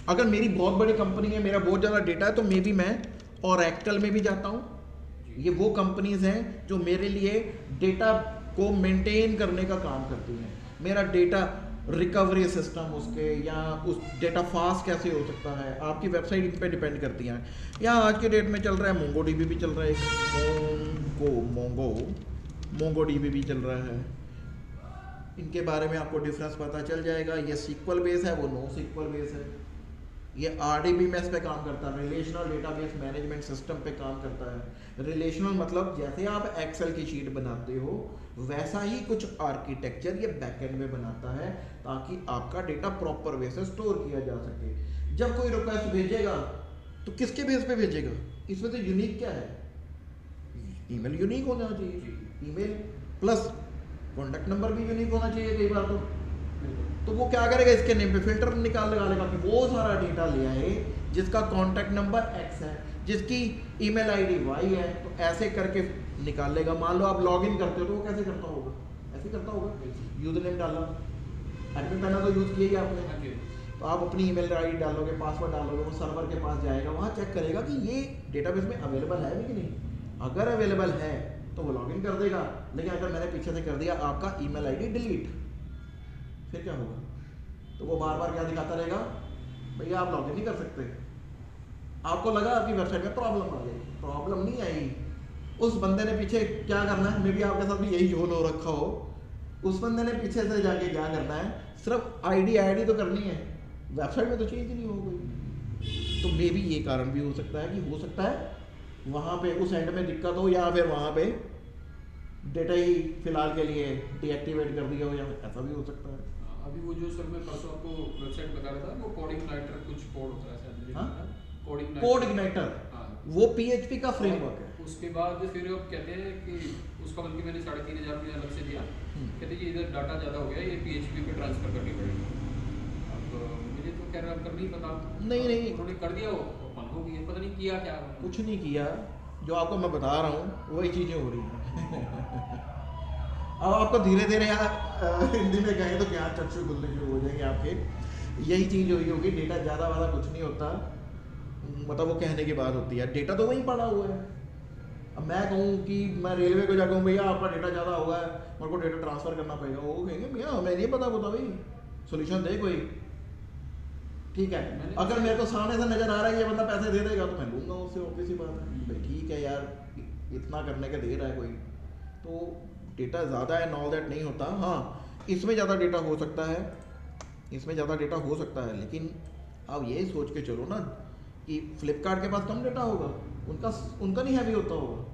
Speaker 1: अगर मेरी बहुत बड़ी कंपनी है, मेरा बहुत ज़्यादा डेटा है, तो मे बी मैं ओरेकल में भी जाता हूँ। ये वो कंपनीज हैं जो मेरे लिए डेटा को मेंटेन करने का काम करती हैं। मेरा डेटा रिकवरी सिस्टम उसके, या उस डेटा फास्ट कैसे हो सकता है, आपकी वेबसाइट इन पे डिपेंड करती हैं। या आज के डेट में चल रहा है मोंगो डीबी भी चल रहा है, मोंगो डीबी भी चल रहा है। इनके बारे में आपको डिफरेंस पता चल जाएगा। ये सीक्वल बेस है, वो नो सीक्वल बेस है। ये RDBMS पे काम करता है, रिलेशनल डेटाबेस मैनेजमेंट सिस्टम पे काम करता है। रिलेशनल मतलब जैसे आप एक्सेल की शीट बनाते हो, वैसा ही कुछ आर्किटेक्चर ये बैकएंड में बनाता है, ताकि आपका डेटा प्रॉपर वे से स्टोर किया जा सके। जब कोई रिक्वेस्ट भेजेगा तो किसके बेस पे भेजेगा, इसमें तो यूनिक क्या है, ईमेल यूनिक होना चाहिए, ईमेल प्लस कॉन्टैक्ट नंबर भी यूनिक होना चाहिए कई बार। तो वो क्या करेगा, इसके नेम पे फिल्टर निकाल लगा लेगा कि वो सारा डेटा ले आए जिसका कॉन्टैक्ट नंबर X है, जिसकी ईमेल आईडी Y है, तो ऐसे करके निकाल लेगा। मान लो आप लॉगिन करते हो तो वो कैसे करता होगा, ऐसे करता होगा, यूजर नेम डाला, एडमिन पैनल तो यूज किया ही आपने, तो आप अपनी ईमेल आईडी डालोगे, पासवर्ड डालोगे, वो सर्वर के पास जाएगा, वहाँ चेक करेगा कि ये डेटाबेस में अवेलेबल है भी कि नहीं। अगर अवेलेबल है तो वो लॉगिन कर देगा, लेकिन अगर मैंने पीछे से कर दिया आपका ईमेल आईडी डिलीट, फिर क्या होगा, तो वो बार बार क्या दिखाता रहेगा, भैया आप लॉगिन नहीं कर सकते। आपको लगा आपकी वेबसाइट में प्रॉब्लम आ गई, प्रॉब्लम नहीं आई, उस बंदे ने पीछे क्या करना है, मे बी आपके साथ भी यही झोल हो रखा हो, उस बंदे ने पीछे से जाके क्या करना है, सिर्फ आईडी तो करनी है, वेबसाइट में तो चेंज नहीं हो गई। तो मे बी ये कारण भी हो सकता है कि हो सकता है वहाँ पे उस एंड में दिक्कत हो, या फिर वहाँ पे डेटा ही फिलहाल के लिए डीएक्टिवेट कर दिया हो, या ऐसा भी हो सकता है।
Speaker 2: अभी वो जो सर मैं परसों आपको वेबसाइट बता रहा था, वो कोड इग्नाइटर कुछ कोड होता है शायद,
Speaker 1: हाँ?
Speaker 2: कोड
Speaker 1: कोड इग्नाइटर,
Speaker 2: हाँ,
Speaker 1: वो PHP का फ्रेमवर्क है।
Speaker 2: उसके बाद फिर अब कहते हैं कि उसका बल्कि मैंने 3,500 रुपये अलग से दिया। कहते जी इधर डाटा ज़्यादा हो गया, ये PHP पे ट्रांसफ़र करनी पड़ेगी। अब मुझे तो खैर अब कर नहीं पता।
Speaker 1: नहीं
Speaker 2: उन्होंने कर दिया, वो बंद हो गई, पता नहीं किया क्या उन्होंने।
Speaker 1: कुछ नहीं किया, जो आपको मैं बता रहा हूँ वही चीज़ें हो रही हैं। अब आपको धीरे धीरे यार हिंदी में कहें तो क्या चक्षु खुलने शुरू हो जाएंगे आपके। यही चीज़ हुई होगी, डेटा ज़्यादा वाला कुछ नहीं होता, मतलब वो कहने की बात होती है, डेटा तो वहीं पड़ा हुआ है। अब मैं कहूँ कि मैं रेलवे को जाकर भैया आपका डेटा ज़्यादा होगा है, मेरे को डेटा ट्रांसफ़र करना पड़ेगा, वो कहेंगे भैया हमें नहीं पता बता भाई, सोल्यूशन दे कोई। ठीक है, अगर मेरे को सामने से नज़र आ रहा है ये बंदा पैसे दे देगा तो मैं लूँगा उससे, ऑब्वियस सी बात है भाई, ठीक है यार इतना करने का दे रहा है कोई, तो डेटा ज़्यादा है नॉल दैट नहीं होता। हाँ इसमें ज़्यादा डेटा हो सकता है, इसमें ज़्यादा डेटा हो सकता है, लेकिन आप ये सोच के चलो ना कि फ्लिपकार्ट के पास कम डेटा होगा, उनका नहीं हैवी होता होगा,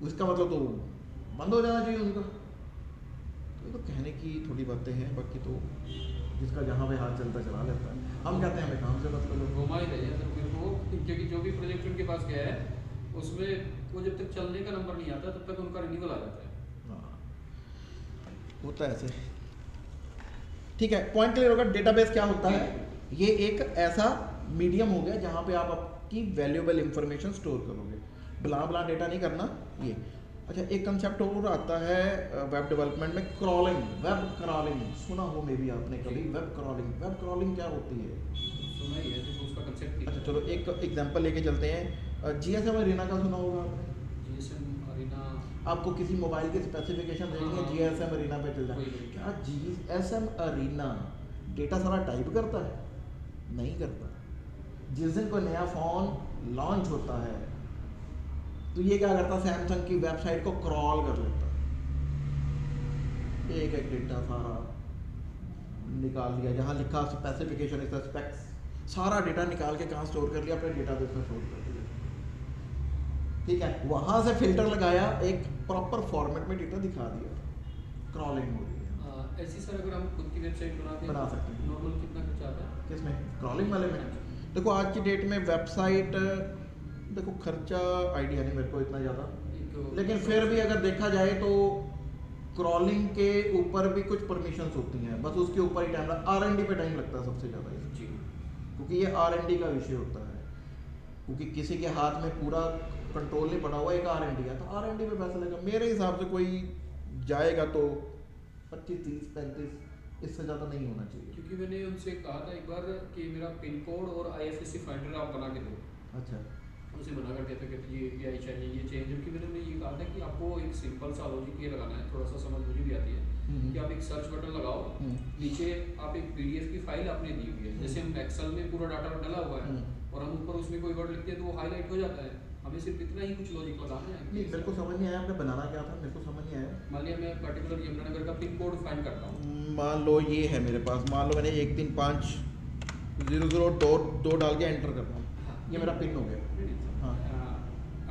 Speaker 1: उसका मतलब तो बंद हो जाना चाहिए उनका। तो ये तो कहने की थोड़ी बातें हैं, बाकी तो जिसका जहाँ पे हाथ चलता चला लेता है। हम कहते हैं हमें काम से मतलब
Speaker 2: घुमा ही रही है सर मेरे को, क्योंकि जो भी प्रोजेक्ट उनके पास गया है उसमें वो जब तक चलने का नंबर नहीं आता तब तक उनका रिन्यूअल आ जाता है।
Speaker 1: हाँ होता है ऐसे। ठीक है, पॉइंट क्लियर होगा। डेटाबेस क्या होता है? ये एक ऐसा मीडियम हो गया जहाँ पे आप आपकी वैल्यूएबल इंफॉर्मेशन स्टोर करोगे, बला बला डेटा नहीं करना ये। अच्छा एक कंसेप्ट और आता है वेब डेवलपमेंट में, क्रॉलिंग, वेब क्रॉलिंग, सुना हो मे बी आपने कभी वेब क्रॉलिंग। वेब क्रॉलिंग क्या होती है?
Speaker 2: सुना ही है, देखो उसका कंसेप्ट।
Speaker 1: अच्छा चलो एक एग्जांपल लेके चलते हैं, जीएसएम अरीना का सुना होगा आपने?
Speaker 2: जीएसएम अरीना,
Speaker 1: आपको किसी मोबाइल की स्पेसिफिकेशन देनी है, जीएसएम अरीना पे चल जाए। क्या जीएसएम अरीना डेटा सारा टाइप करता है? नहीं करता। जिस दिन कोई नया फ़ोन लॉन्च होता है तो ये क्या करता है, सैमसंग की वेबसाइट को क्रॉल कर लेता है, एक एक डेटा सारा निकाल लिया, जहाँ लिखा स्पेसिफिकेशन स्पेक्स, सारा डेटा निकाल के कहाँ स्टोर कर लिया, अपने डेटाबेस में स्टोर कर दिया। ठीक है, वहाँ से फिल्टर लगाया, एक प्रॉपर फॉर्मेट में डेटा दिखा दिया, क्रॉलिंग हो रही है।
Speaker 2: ऐसी सर अगर हम खुद की वेबसाइट
Speaker 1: बना सकते हैं।
Speaker 2: नॉर्मल कितना खर्चा आता है
Speaker 1: किसमें? क्रॉलिंग वाले में? देखो आज की डेट में वेबसाइट, देखो खर्चा आइडिया नहीं मेरे को इतना ज़्यादा, लेकिन फिर भी अगर देखा जाए तो क्रॉलिंग के ऊपर भी कुछ परमिशंस होती हैं, बस उसके ऊपर ही टाइम, R&D पे टाइम लगता है सबसे ज़्यादा
Speaker 2: जी,
Speaker 1: क्योंकि ये R&D का विषय होता है, क्योंकि किसी के हाथ में पूरा कंट्रोल नहीं पड़ा हुआ, एक R&D है तो R&D पे पैसा लगेगा। मेरे हिसाब से कोई जाएगा तो 25, 30, 35 इससे ज़्यादा नहीं होना चाहिए।
Speaker 2: क्योंकि मैंने उनसे कहा था एक बार कि मेरा पिन कोड और IFSC फाइंडर आप बना के दो।
Speaker 1: अच्छा,
Speaker 2: उसे मना कर दिया था कि ये API चाहिए, ये चाहिए, जबकि मैंने उन्हें ये कहा था कि आपको एक सिंपल सा लॉजिक ये लगाना है, थोड़ा सा समझ मुझे भी आती है कि आप एक सर्च बटन लगाओ, नीचे आप एक PDF की फाइल आपने दी हुई है, जैसे हम एक्सेल में पूरा डाटा डाला हुआ है और हम ऊपर उसमें कोई वर्ड लिखते हैं तो वो हाईलाइट हो जाता है, हमें सिर्फ इतना ही कुछ लॉजिक लगाना है।
Speaker 1: नहीं मेरे को समझ नहीं आया आपने बनाना क्या था, मेरे को समझ नहीं आया।
Speaker 2: मान लिया मैं पर्टिकुलर यमुनानगर का पिन कोड फाइंड करता हूँ,
Speaker 1: मान लो ये है मेरे पास, मान लो मैंने 13500 डाल के एंटर कर रहा हूँ, ये मेरा पिन हो गया। हाँ,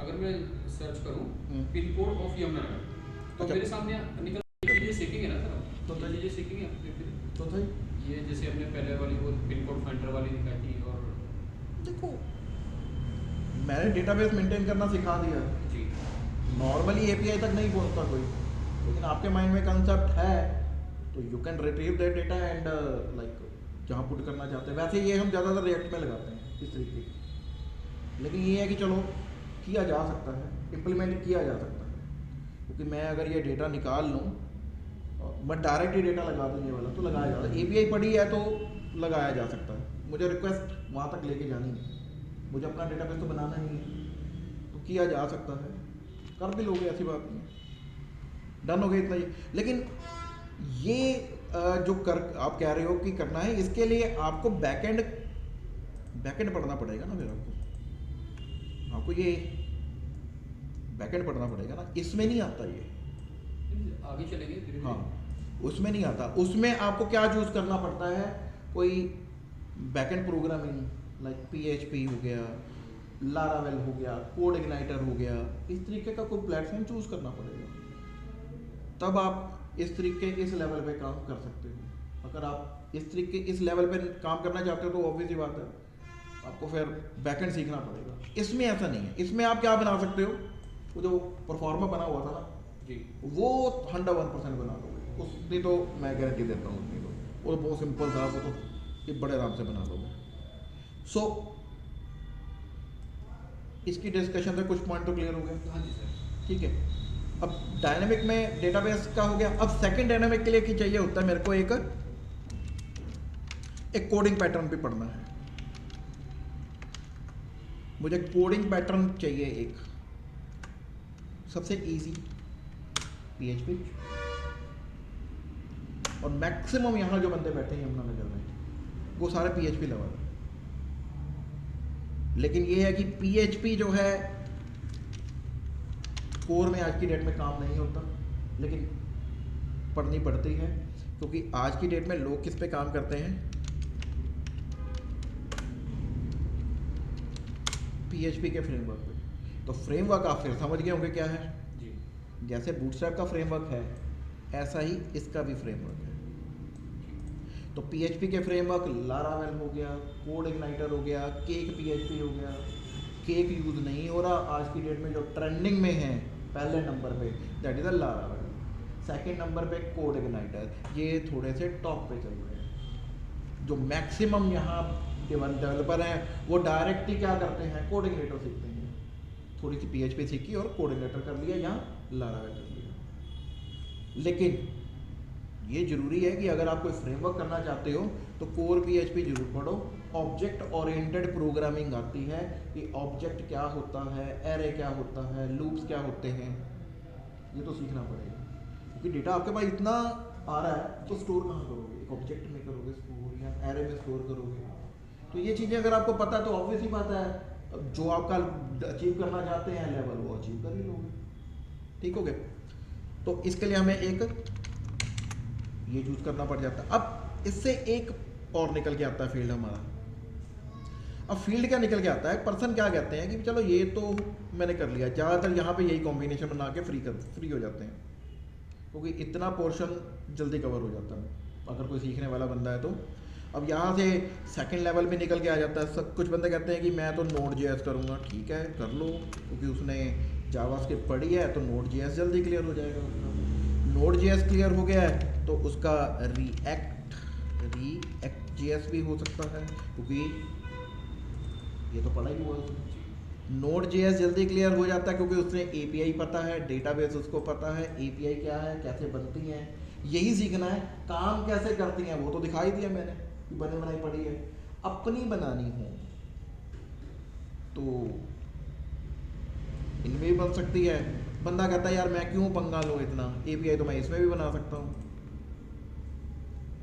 Speaker 2: अगर मैं सर्च करूँ पिन कोड ऑफ यमुनानगर तो
Speaker 1: अच्छा,
Speaker 2: मेरे सामने निकल चीज़ें सीखेंगे ना सर,
Speaker 1: तो
Speaker 2: चीज़ें सीखेंगे
Speaker 1: तो सही।
Speaker 2: ये जैसे हमने पहले वाली वो पिन कोड फाइंडर वाली दिखाई थी, और
Speaker 1: देखो मैंने डेटाबेस मेंटेन करना सिखा दिया,
Speaker 2: जी
Speaker 1: नॉर्मली API तक नहीं पहुंचता कोई, लेकिन आपके माइंड में कंसेप्ट है तो you can retrieve that data and like जहाँ पुट करना चाहते हैं। वैसे ये हम ज़्यादातर रिएक्ट में लगाते हैं इस तरीके की, लेकिन ये है कि चलो किया जा सकता है, इम्प्लीमेंट किया जा सकता है, क्योंकि मैं अगर ये डेटा निकाल लूँ, मैं डायरेक्ट ही डेटा लगा दूँ ये वाला तो लगाया जा सकता है, API पड़ी है तो लगाया जा सकता है। मुझे रिक्वेस्ट वहाँ तक लेके जानी है, मुझे अपना डेटाबेस तो बनाना ही है, तो किया जा सकता है, कर भी लोगे, ऐसी बात नहीं है, डन हो गया इतना ही। लेकिन ये जो कर आप कह रहे हो कि करना है, इसके लिए आपको बैकएंड पढ़ना पड़ेगा ना, फिर आपको ये बैकएंड पढ़ना पड़ेगा ना, इसमें नहीं आता ये,
Speaker 2: आगे चलेंगे धीरे-धीरे।
Speaker 1: हाँ उसमें नहीं आता। उसमें आपको क्या चूज़ करना पड़ता है, कोई बैकएंड प्रोग्रामिंग लाइक PHP हो गया, लारावेल हो गया, कोड इग्नाइटर हो गया, इस तरीके का कोई प्लेटफॉर्म चूज़ करना पड़ेगा, तब आप इस तरीके इस लेवल पे काम कर सकते हो। अगर आप इस तरीके इस लेवल पे काम करना चाहते हो तो ऑब्वियस ही बात है आपको फिर बैकएंड सीखना पड़ेगा। इसमें ऐसा नहीं है, इसमें आप क्या बना सकते हो, वो जो परफॉर्मा बना हुआ था ना,
Speaker 2: जी
Speaker 1: वो 101% बना दोगे, उसकी तो मैं गारंटी देता हूँ। उसकी तो वो बहुत सिंपल था, वो तो ये बड़े आराम से बना दोगे। सो इसकी डिस्कशन से कुछ पॉइंट तो क्लियर हो गए।
Speaker 2: हाँ जी सर।
Speaker 1: ठीक है, अब डायनेमिक में डेटाबेस का हो गया। अब सेकंड डायनेमिक के लिए क्या चाहिए होता है मेरे को, एक कोडिंग पैटर्न भी पढ़ना है। मुझे कोडिंग पैटर्न चाहिए एक, सबसे इजी PHP, और मैक्सिमम यहाँ जो बंदे बैठे हैं यमुनानगर में वो सारे PHP लेवल। लेकिन ये है कि PHP जो है कोर में आज की डेट में काम नहीं होता, लेकिन पढ़नी पड़ती है, क्योंकि आज की डेट में लोग किस पे काम करते हैं, PHP के फ्रेमवर्क पे। तो फ्रेमवर्क आप फिर समझ गए होंगे क्या है।
Speaker 2: जी
Speaker 1: जैसे बूटस्ट्रैप का फ्रेमवर्क है, ऐसा ही इसका भी फ्रेमवर्क है। तो PHP के फ्रेमवर्क लारावेल हो गया, कोड इग्नाइटर हो गया, केक PHP हो गया। केक यूज़ नहीं हो रहा आज की डेट में, जो ट्रेंडिंग में है पहले नंबर पे that is a Laravel, second number पे कोड इग्नाइटर, ये थोड़े से टॉप पे चल रहे हैं। जो मैक्सिमम यहाँ डेवलपर हैं वो डायरेक्ट ही क्या करते हैं, कोड इग्नाइटर सीखते हैं। थोड़ी सी PHP सीखी और कोड इग्नाइटर कर लिया या लारावेल कर लिया। लेकिन ये ज़रूरी है कि अगर आप कोई फ्रेमवर्क करना चाहते हो तो कोर PHP जरूर पढ़ो। ऑब्जेक्ट ओरिएंटेड प्रोग्रामिंग आती है कि ऑब्जेक्ट क्या होता है, एरे क्या होता है, लूप्स क्या होते हैं, ये तो सीखना पड़ेगा। क्योंकि डेटा आपके पास इतना आ रहा है तो स्टोर कहाँ करोगे, एक ऑब्जेक्ट में करोगे स्टोर या एरे में स्टोर करोगे। तो ये चीज़ें अगर आपको पता है तो ऑब्वियस ही बात है, जो आपका अचीव करना चाहते हैं लेवल वो अचीव कर ही लोगे। ठीक हो गया। तो इसके लिए हमें एक ये चूज करना पड़ जाता है। अब इससे एक और निकल के आता है फील्ड हमारा। अब फील्ड क्या निकल के आता है, पर्सन क्या कहते हैं कि चलो ये तो मैंने कर लिया, ज़्यादातर यहाँ पे यही कॉम्बिनेशन बना के फ्री हो जाते हैं, क्योंकि इतना पोर्शन जल्दी कवर हो जाता है अगर कोई सीखने वाला बंदा है तो। अब यहाँ से सेकंड लेवल में निकल के आ जाता है। सब कुछ बंदे कहते हैं कि मैं तो Node.js करूँगा, ठीक है कर लो, क्योंकि उसने जावास्क्रिप्ट पढ़ी है तो Node.js जल्दी क्लियर हो जाएगा उसका। Node.js क्लियर हो गया है तो उसका React.js भी हो सकता है, क्योंकि ये तो पढ़ा ही हुआ है उसने। Node.js जल्दी क्लियर हो जाता है क्योंकि उसने API पता है, डेटाबेस उसको पता है, API क्या है, कैसे बनती हैं, यही सीखना है। काम कैसे करती हैं वो तो दिखाई दिया मैंने, बने बनाई पड़ी है। अपनी बनानी हो तो इनमें भी बन सकती है। बंदा कहता है यार मैं क्यों पंगा लूँ इतना, API तो मैं इसमें भी बना सकता हूँ।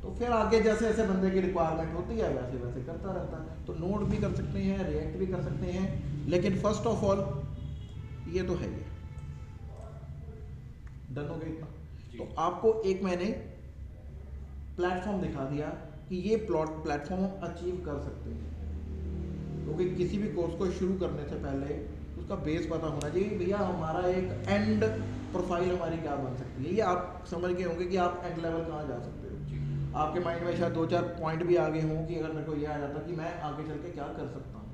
Speaker 1: तो फिर आगे जैसे जैसे बंदे की रिक्वायरमेंट होती है वैसे वैसे करता रहता है। तो नोड भी कर सकते हैं, रिएक्ट भी कर सकते हैं, लेकिन फर्स्ट ऑफ ऑल ये तो है, ये डन हो गया इतना। तो आपको एक मैंने प्लेटफॉर्म दिखा दिया कि ये प्लेटफॉर्म हम अचीव कर सकते हैं। क्योंकि किसी भी कोर्स को शुरू करने से पहले उसका बेस पता होना चाहिए, भैया हमारा एक एंड प्रोफाइल हमारी क्या बन सकती है। ये आप समझ गए होंगे कि आप एंड लेवल कहाँ जा सकते हो। आपके माइंड में शायद 2-4 पॉइंट भी आ गए हों कि अगर मेरे को ये आ जाता कि मैं आगे चल के क्या कर सकता हूँ।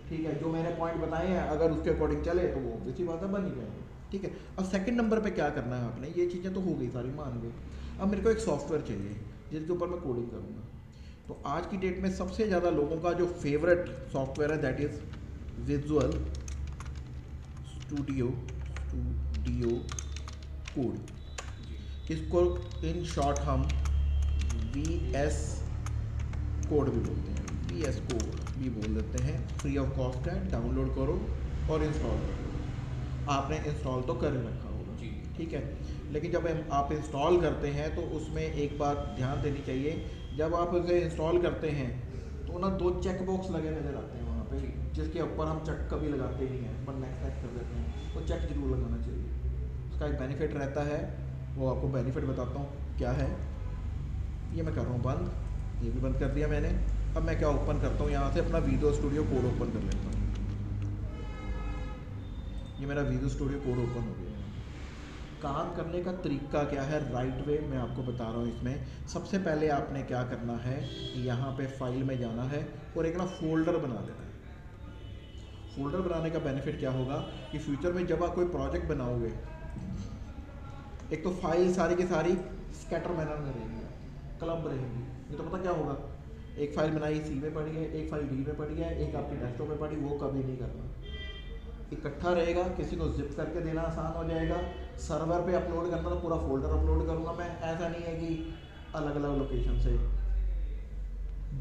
Speaker 1: ठीक है, जो मैंने पॉइंट बताए हैं अगर उसके अकॉर्डिंग चले तो वो ऑब्वियसली बात है बन ही जाएंगे। ठीक है, अब सेकंड नंबर पे क्या करना है आपने, ये चीज़ें तो हो गई सारी मान गए। अब मेरे को एक सॉफ्टवेयर चाहिए जिसके ऊपर मैं कोडिंग करूँगा। तो आज की डेट में सबसे ज़्यादा लोगों का जो फेवरेट सॉफ्टवेयर है that is visual studio code. इसको इन शॉर्ट हम VS कोड भी बोलते हैं, VS कोड भी बोल देते हैं। फ्री ऑफ कॉस्ट है, डाउनलोड करो और इंस्टॉल करो। आपने इंस्टॉल तो कर रखा होगा, ठीक है। लेकिन जब आप इंस्टॉल करते हैं तो उसमें एक बात ध्यान देनी चाहिए, जब आप उसे इंस्टॉल करते हैं तो ना 2 चेक बॉक्स लगे नज़र आते हैं वहाँ पे, जिसके ऊपर हम चेक कभी लगाते नहीं हैं, पर नेक्स्ट कर देते हैं। तो चेक जरूर लगाना चाहिए, उसका एक बेनिफिट रहता है, वो आपको बेनिफिट बताता हूँ क्या है। ये मैं कर रहा हूँ बंद, ये भी बंद कर दिया मैंने। अब मैं क्या ओपन करता हूँ, यहाँ से अपना विजुअल स्टूडियो कोड ओपन कर लेता हूँ। ये मेरा विजुअल स्टूडियो कोड ओपन हो गया है। काम करने का तरीका क्या है, राइट वे मैं आपको बता रहा हूँ। इसमें सबसे पहले आपने क्या करना है, यहाँ पे फाइल में जाना है और एक ना फोल्डर बना लेना है। फोल्डर बनाने का बेनिफिट क्या होगा कि फ्यूचर में जब आप कोई प्रोजेक्ट बनाओगे, एक तो फाइल सारी की सारी स्कैटर मैनर में रहेगी, क्लब रहेगी। ये तो पता क्या होगा, एक फाइल बनाई सी में पड़ी है, एक फाइल डी में पड़ी है, एक आपकी डेस्कटॉप में पड़ी, वो कभी नहीं करना, इकट्ठा रहेगा। किसी को जिप करके देना आसान हो जाएगा, सर्वर पे अपलोड करना तो पूरा फोल्डर अपलोड करूँगा मैं, ऐसा नहीं है कि अलग अलग लोकेशन से।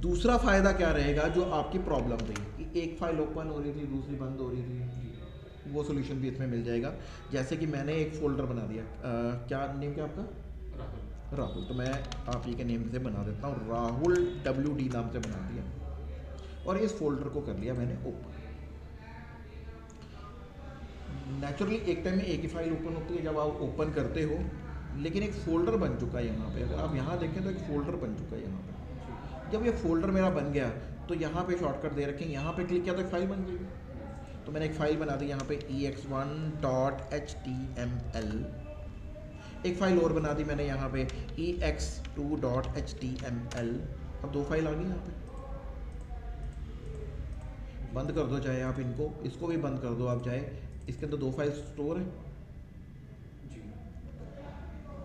Speaker 1: दूसरा फ़ायदा क्या रहेगा जो आपकी प्रॉब्लम थी कि एक फ़ाइल ओपन हो रही थी दूसरी बंद हो रही थी, वो सोल्यूशन भी इसमें मिल जाएगा। जैसे कि मैंने एक फ़ोल्डर बना दिया, क्या नेम क्या आपका?
Speaker 2: राहुल।
Speaker 1: राहुल। तो मैं आप ही के नेम से बना देता हूँ, राहुल WD नाम से बना दिया, और इस फोल्डर को कर लिया मैंने ओपन। नेचुरली एक टाइम में एक ही फाइल ओपन होती है जब आप ओपन करते हो, लेकिन एक फ़ोल्डर बन चुका है यहाँ पे। अगर आप यहाँ देखें तो एक फ़ोल्डर बन चुका है यहाँ पे। जब ये फ़ोल्डर मेरा बन गया तो यहाँ पे शॉर्टकट दे रखें, यहाँ पे क्लिक किया तो एक फ़ाइल बन गई। तो मैंने एक फ़ाइल बना दी यहाँ पे ex1.html, एक फ़ाइल और बना दी मैंने यहाँ पे ex2.html। अब दो फाइल आ गई यहाँ पे। बंद कर दो चाहे आप इनको, इसको भी बंद कर दो आप चाहे, इसके अंदर दो फाइल स्टोर है,
Speaker 2: जी।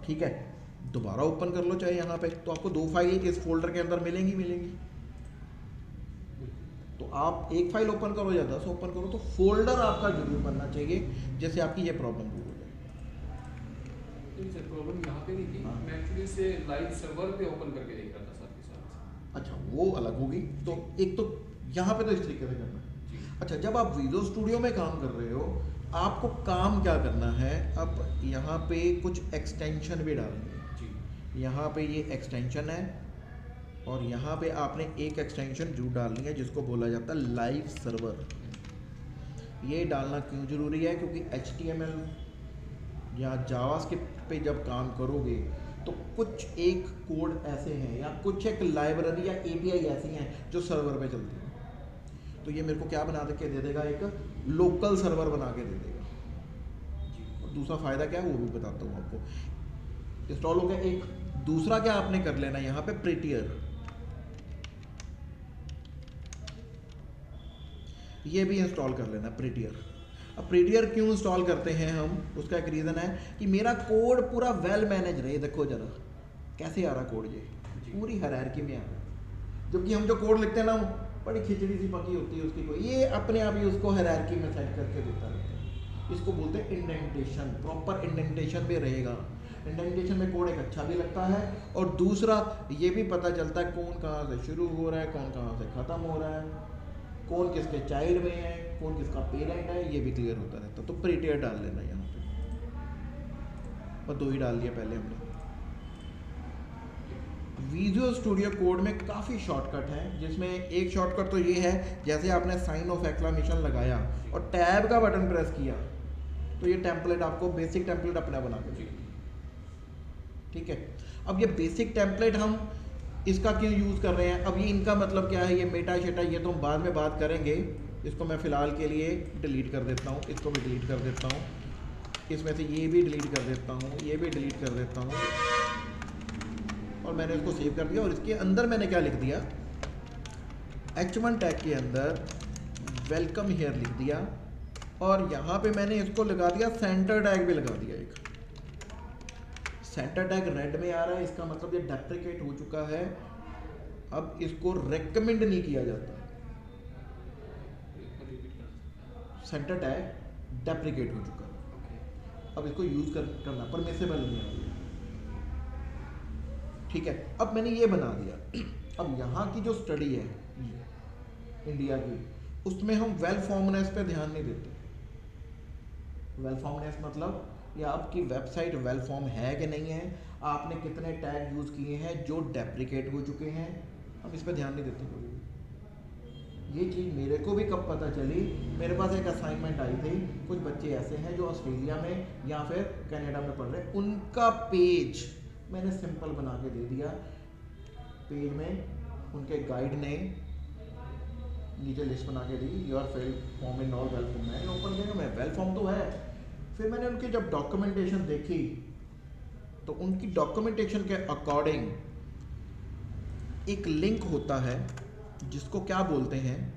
Speaker 1: ठीक है। दोबारा ओपन कर लो चाहे यहाँ पे, तो आपको दो फाइल इस फोल्डर के अंदर मिलेंगी। तो आप एक फाइल ओपन करो या 10 ओपन करो, तो फोल्डर आपका जरूर बनना चाहिए, जैसे आपकी ये प्रॉब्लम दूर हो जाए।
Speaker 2: नहीं सर, प्रॉब्लम यहाँ पे नहीं थी।
Speaker 1: हाँ।
Speaker 2: मैं एक्चुअली इसे लाइव सर्वर पे ओपन करके देख रहा था साथ के साथ।
Speaker 1: अच्छा, वो अलग होगी। तो एक तो यहाँ पे तो इस तरीके से करना है।
Speaker 2: जी।
Speaker 1: अच्छा, जब आप विजुअल स्टूडियो में काम कर रहे हो, आपको काम क्या करना है, अब यहाँ पे कुछ एक्सटेंशन भी डालनी है।
Speaker 2: जी।
Speaker 1: यहाँ पे ये एक्सटेंशन है, और यहाँ पे आपने एक एक्सटेंशन जरूर डालनी है जिसको बोला जाता है लाइव सर्वर। ये डालना क्यों ज़रूरी है, क्योंकि HTML या जावास्क्रिप्ट पे जब काम करोगे तो कुछ एक कोड ऐसे हैं या कुछ एक लाइब्रेरी या API ऐसी हैं जो सर्वर पे चलती हैं। तो ये मेरे को क्या बना के दे देगा, एक लोकल सर्वर बना के दे देगा। और दूसरा फ़ायदा क्या है वो भी बताता हूँ आपको। इंस्टॉल हो गया एक, दूसरा क्या आपने कर लेना यहाँ पे प्रीटियर, ये भी इंस्टॉल कर लेना प्रीटियर। अब प्रीटियर क्यों इंस्टॉल करते हैं हम, उसका एक रीज़न है कि मेरा कोड पूरा वेल मैनेज रहे। देखो जरा कैसे आ रहा कोड, ये पूरी हायरार्की में आ रहा है। जबकि हम जो कोड लिखते हैं ना, बड़ी खिचड़ी सी पकी होती है उसकी, कोई ये अपने आप ही उसको हायरार्की में सेट करके देता रहता है। इसको बोलते हैं इंडेंटेशन। प्रॉपर इंडेंटेशन पे रहेगा। इंडेंटेशन में कोड एक अच्छा भी लगता है, और दूसरा ये भी पता चलता है कौन कहाँ से शुरू हो रहा है, कौन कहाँ से ख़त्म हो रहा है, कौन किसके चाइल्ड में है, कौन किसका पेरेंट है, ये भी क्लियर होता रहता। तो प्रीटियर डाल लेना यहाँ पे, और दो ही डाल दिया पहले हमने। विजुअल स्टूडियो कोड में काफ़ी शॉर्टकट है, जिसमें एक शॉर्टकट तो ये है, जैसे आपने साइन ऑफ एक्सक्लेमेशन लगाया और टैब का बटन प्रेस किया तो ये टेम्पलेट आपको बेसिक टेम्पलेट अपना बना के देगा। ठीक है। अब ये बेसिक टेम्पलेट हम इसका क्यों यूज़ कर रहे हैं, अब ये इनका मतलब क्या है, ये मेटा शेटा ये तो हम बाद में बात करेंगे। इसको मैं फ़िलहाल के लिए डिलीट कर देता हूँ, इसको भी डिलीट कर देता हूँ, इसमें से ये भी डिलीट कर देता हूँ, ये भी डिलीट कर देता हूँ, और मैंने इसको सेव कर दिया। और इसके अंदर मैंने क्या लिख दिया, H1 टैग के अंदर वेलकम हियर लिख दिया, और यहाँ पे मैंने इसको लगा दिया सेंटर टैग भी लगा दिया। एक सेंटर टैग रेड में आ रहा है, इसका मतलब ये डेप्रिकेट हो चुका है, अब इसको रेकमेंड नहीं किया जाता। सेंटर टैग डेप्रिकेट हो चुका है, अब इसको यूज़ करना परमिसेबल नहीं है। ठीक है। अब मैंने ये बना दिया। अब यहाँ की जो स्टडी है इंडिया की, उसमें हम वेल फॉर्मनेस पे ध्यान नहीं देते। वेल फॉर्मनेस मतलब ये आपकी वेबसाइट वेल फॉर्म है कि नहीं है, आपने कितने टैग यूज़ किए हैं जो डेप्रिकेट हो चुके हैं, हम इस पर ध्यान नहीं देते कोई। ये चीज़ मेरे को भी कब पता चली, मेरे पास एक असाइनमेंट आई थी, कुछ बच्चे ऐसे हैं जो ऑस्ट्रेलिया में या फिर कनाडा में पढ़ रहे हैं, उनका पेज मैंने सिंपल बना के दे दिया। पेज में उनके गाइड ने नीचे लिस्ट बना के दी, your fail form in all well form. मैंने ओपन किया, मैं वेल फॉर्म तो है। फिर मैंने उनकी जब डॉक्यूमेंटेशन देखी तो उनकी डॉक्यूमेंटेशन के अकॉर्डिंग एक लिंक होता है जिसको क्या बोलते हैं,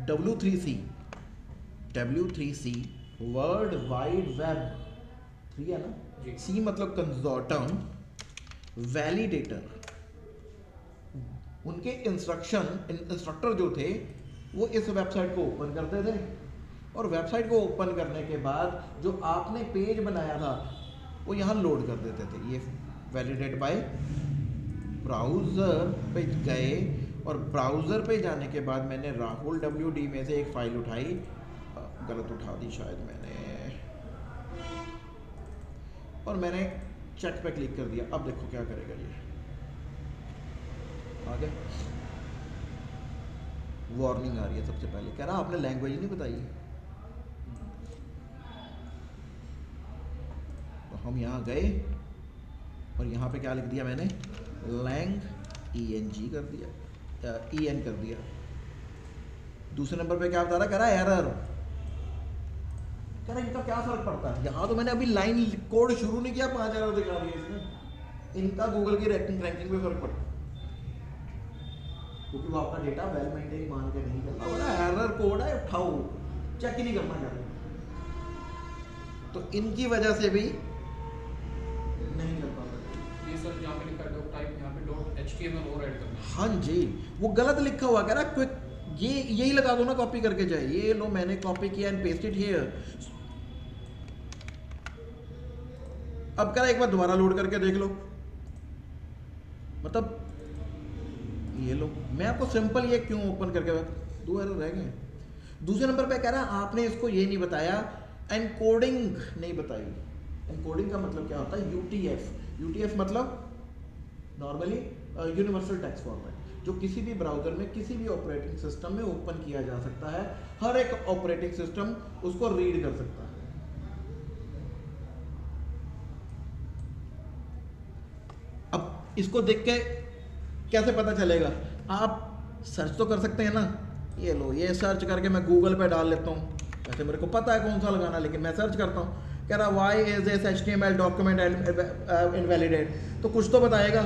Speaker 1: W3C, W3C world wide web, 3 है ना,
Speaker 2: जी।
Speaker 1: C मतलब कंसोर्टम, वैलिडेटर, उनके इंस्ट्रक्टर जो थे वो इस वेबसाइट को ओपन करते थे, और वेबसाइट को ओपन करने के बाद जो आपने पेज बनाया था वो यहाँ लोड कर देते थे। ये वैलिडेट बाय ब्राउज़र पे गए, और ब्राउज़र पे जाने के बाद मैंने राहुल WD में से एक फ़ाइल उठाई, गलत उठा दी शायद मैंने, और मैंने चेक पे क्लिक कर दिया। अब देखो क्या करेगा ये, आ गया, वार्निंग आ रही है सबसे पहले, कह रहा आपने लैंग्वेज नहीं बताई। तो हम यहाँ गए और यहाँ पे क्या लिख दिया मैंने, लैंग ENG कर दिया, EN कर दिया। दूसरे नंबर पे क्या बता रहा, कह रहा एरर, कह रहा इनका क्या फर्क पड़ता है। यहाँ तो मैंने अभी लाइन कोड शुरू नहीं किया, 5 एरर दिखा दिया इसने, इनका गूगल की रैंकिंग पे फर्क पड़ता है, क्योंकि वो आपका डेटा वेल मेंटेन मान के नहीं करता, बोला एरर कोड है उठाओ, चेक ही नहीं करना चाहते, तो इनकी वजह से भी नहीं कर पाता।
Speaker 2: ये सर यहाँ पे लिखा है डॉक टाइप, यहाँ पे .html और ऐड करना है।
Speaker 1: हाँ जी, वो गलत लिखा हुआ, कह रहा क्विक, ये यही लगा दो ना, कॉपी करके जाए, ये लो मैंने कॉपी किया एंड पेस्ट इट हियर। अब कह रहा एक बार दोबारा लोड करके देख लो, मतलब ये लो, मैं आपको सिंपल ये क्यों ओपन करके, 2 एरर रह गए। दूसरे नंबर पे कह रहा आपने इसको ये नहीं बताया, एनकोडिंग नहीं बताई। एनकोडिंग का मतलब क्या होता है, UTF मतलब नॉर्मली यूनिवर्सल टेक्स्ट फॉर्मेट, जो किसी भी ब्राउजर में किसी भी ऑपरेटिंग सिस्टम में ओपन किया जा सकता है, हर एक ऑपरेटिंग सिस्टम उसको रीड कर सकता है। अब इसको देख के कैसे पता चलेगा, आप सर्च तो कर सकते हैं ना, ये लो, ये सर्च करके मैं गूगल पे डाल लेता हूँ, वैसे मेरे को पता है कौन सा लगाना, लेकिन मैं सर्च करता हूँ, कह रहा why is this HTML document invalidate, तो कुछ तो बताएगा।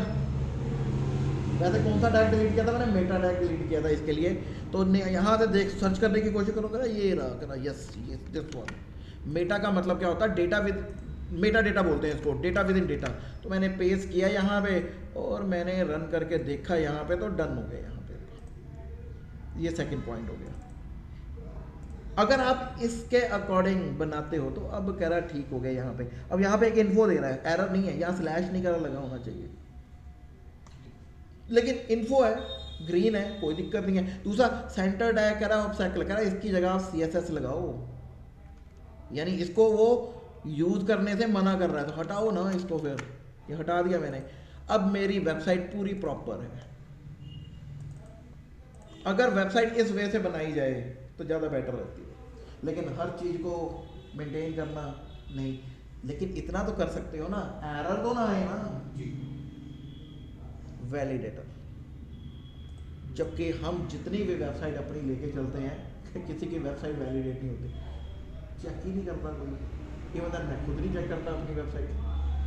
Speaker 1: वैसे कौन सा टैग डिलीट किया था मैंने, मेटा टैग डिलीट किया था इसके लिए, तो यहाँ से देख सर्च करने की कोशिश करूँगा, ये रहा, यस ये दिस वन। मेटा का मतलब क्या होता है, डेटा विद, मेटा डेटा बोलते हैं इसको, डेटा विद इन डेटा। तो मैंने पेस्ट किया यहाँ पे और मैंने रन करके देखा यहाँ पे, तो डन हो गया यहाँ पे, ये सेकंड पॉइंट हो गया। अगर आप इसके अकॉर्डिंग बनाते हो तो अब कह रहा ठीक हो गया यहाँ पे। अब यहाँ पे एक इन्फो दे रहा है, एरर नहीं है, यहाँ स्लैश नहीं करा लगा होना चाहिए, लेकिन इन्फो है, ग्रीन है, कोई दिक्कत नहीं है। दूसरा सेंटर्ड है, कह रहा आप सर्कल, कह रहा इसकी जगह आप CSS लगाओ, यानी इसको वो यूज करने से मना कर रहा है, तो हटाओ ना इसको, फिर ये हटा दिया मैंने। अब मेरी वेबसाइट पूरी प्रॉपर है। अगर वेबसाइट इस वे से बनाई जाए तो ज़्यादा बेटर रहती है, लेकिन हर चीज़ को मेंटेन करना नहीं, लेकिन इतना तो कर सकते हो ना, एरर तो ना आए ना। वैलिडेटर, जबकि हम जितनी भी वेबसाइट अपनी लेके चलते हैं, किसी की वेबसाइट वैलिडेट नहीं होती, चेक ही नहीं करता कोई, ये मतलब मैं खुद नहीं चेक करता अपनी वेबसाइट।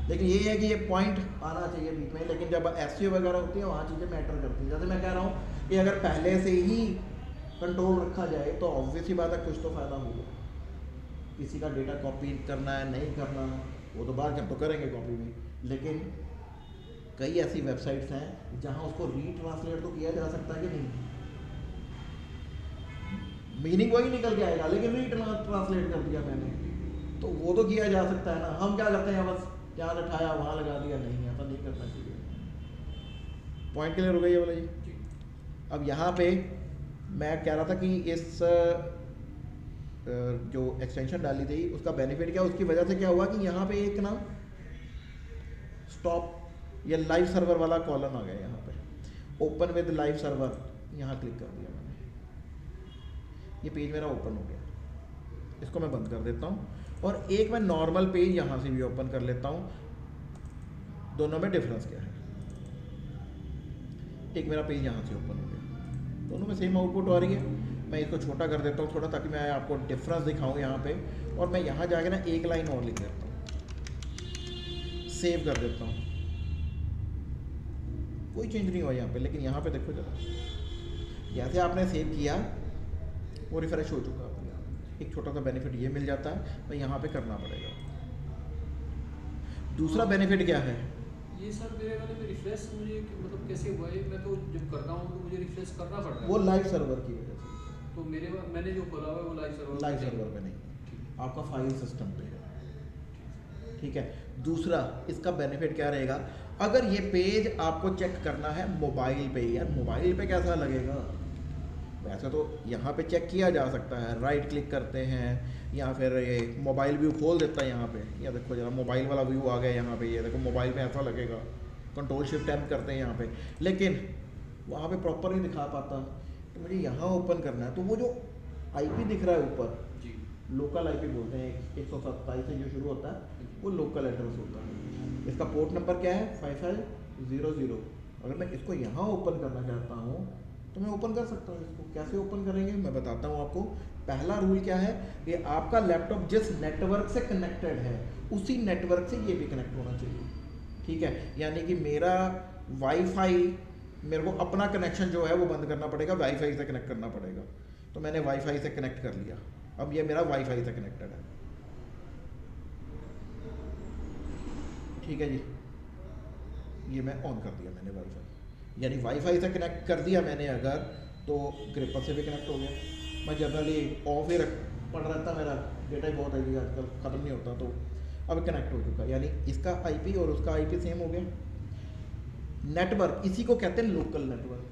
Speaker 1: लेकिन ये है कि ये पॉइंट आना चाहिए बीच में, लेकिन जब SEO वगैरह होती है वहाँ चीज़ें मैटर करती हैं। जैसे मैं कह रहा हूँ कि अगर पहले से ही कंट्रोल रखा जाए तो ऑब्वियस ही बात है कुछ तो फ़ायदा होगा। किसी का डेटा कॉपी करना है नहीं करना, वो तो बात जब तो करेंगे कॉपी में, लेकिन कई ऐसी वेबसाइट्स हैं जहाँ उसको रीट्रांसलेट तो किया जा सकता है कि नहीं, मीनिंग वही निकल के आएगा, लेकिन रीट्रांसलेट कर दिया मैंने, तो वो तो किया जा सकता है ना। हम क्या करते हैं, बस जहाँ उठाया वहाँ लगा दिया, नहीं ऐसा नहीं करना चाहिए। पॉइंट क्लियर हो गई है बोला जी। अब यहाँ पे मैं कह रहा था कि इस जो एक्सटेंशन डाली थी उसका बेनिफिट क्या, उसकी वजह से क्या हुआ कि यहाँ पे एक ना स्टॉप या लाइव सर्वर वाला कॉलम आ गया यहाँ पे, ओपन विद लाइव सर्वर, यहाँ क्लिक कर दिया मैंने, ये पेज मेरा ओपन हो गया। इसको मैं बंद कर देता हूँ और एक मैं नॉर्मल पेज यहाँ से भी ओपन कर लेता हूँ। दोनों में डिफरेंस क्या है, एक मेरा पेज यहाँ से ओपन हो गया, दोनों में सेम आउटपुट आ रही है। मैं इसको छोटा कर देता हूँ थोड़ा, ताकि मैं आपको डिफरेंस दिखाऊँ यहाँ पे, और मैं यहाँ जाके ना एक लाइन और लिख देता हूँ, सेव कर देता हूँ, कोई चेंज नहीं हुआ यहाँ पे। लेकिन यहाँ पे देखो जरा, जैसे आपने सेव किया वो रिफ्रेश हो चुका अपने आप। एक छोटा सा बेनिफिट ये मिल जाता है, तो यहाँ पे करना पड़ेगा। दूसरा बेनिफिट क्या है?
Speaker 2: ये सर मेरे वाले में रिफ्रेश मुझे मतलब कैसे हुआ है, मैं तो जब करता हूँ तो मुझे रिफ्रेश करना पड़ रहा है।
Speaker 1: वो लाइव सर्वर की वजह से।
Speaker 2: तो मैंने जो खोला हुआ है वो लाइव सर्वर
Speaker 1: पे नहीं है, आपका फाइल सिस्टम पे है। ठीक है। दूसरा इसका बेनिफिट क्या रहेगा, अगर ये पेज आपको चेक करना है मोबाइल पे, यार मोबाइल पे कैसा लगेगा? वैसे तो यहाँ पे चेक किया जा सकता है, राइट क्लिक करते हैं या फिर ये मोबाइल व्यू खोल देता है यहाँ पे, या देखो जरा मोबाइल वाला व्यू आ गया यहाँ पे, ये देखो मोबाइल पे ऐसा लगेगा, कंट्रोल शिफ्ट एम करते हैं यहाँ पे, लेकिन वहाँ पे प्रॉपर नहीं दिखा पाता। तो मुझे यहाँ ओपन करना है, तो वो जो आईपी दिख रहा है ऊपर,
Speaker 2: जी
Speaker 1: लोकल आईपी बोलते हैं, 127 से जो शुरू होता है वो लोकल एड्रेस होता है। इसका पोर्ट नंबर क्या है? 5500। अगर मैं इसको यहाँ ओपन करना चाहता हूँ तो मैं ओपन कर सकता हूँ। इसको कैसे ओपन करेंगे मैं बताता हूँ आपको। पहला रूल क्या है कि आपका लैपटॉप जिस नेटवर्क से कनेक्टेड है उसी नेटवर्क से ये भी कनेक्ट होना चाहिए। ठीक है, यानी कि मेरा वाईफाई, मेरे को अपना कनेक्शन जो है वो बंद करना पड़ेगा, वाईफाई से कनेक्ट करना पड़ेगा। तो मैंने वाईफाई से कनेक्ट कर लिया, अब ये मेरा वाईफाई से कनेक्टेड है। ठीक है जी, ये मैं ऑन कर दिया मैंने वाईफाई, यानी वाईफाई से कनेक्ट कर दिया मैंने अगर, तो ग्रिपर से भी कनेक्ट हो गया। मैं जनरली ऑफ ही पड़ रहता, मेरा डेटा ही बहुत है आजकल, ख़त्म नहीं होता, तो अब कनेक्ट हो चुका, यानी इसका आईपी और उसका आईपी सेम हो गया। नेटवर्क इसी को कहते हैं लोकल नेटवर्क।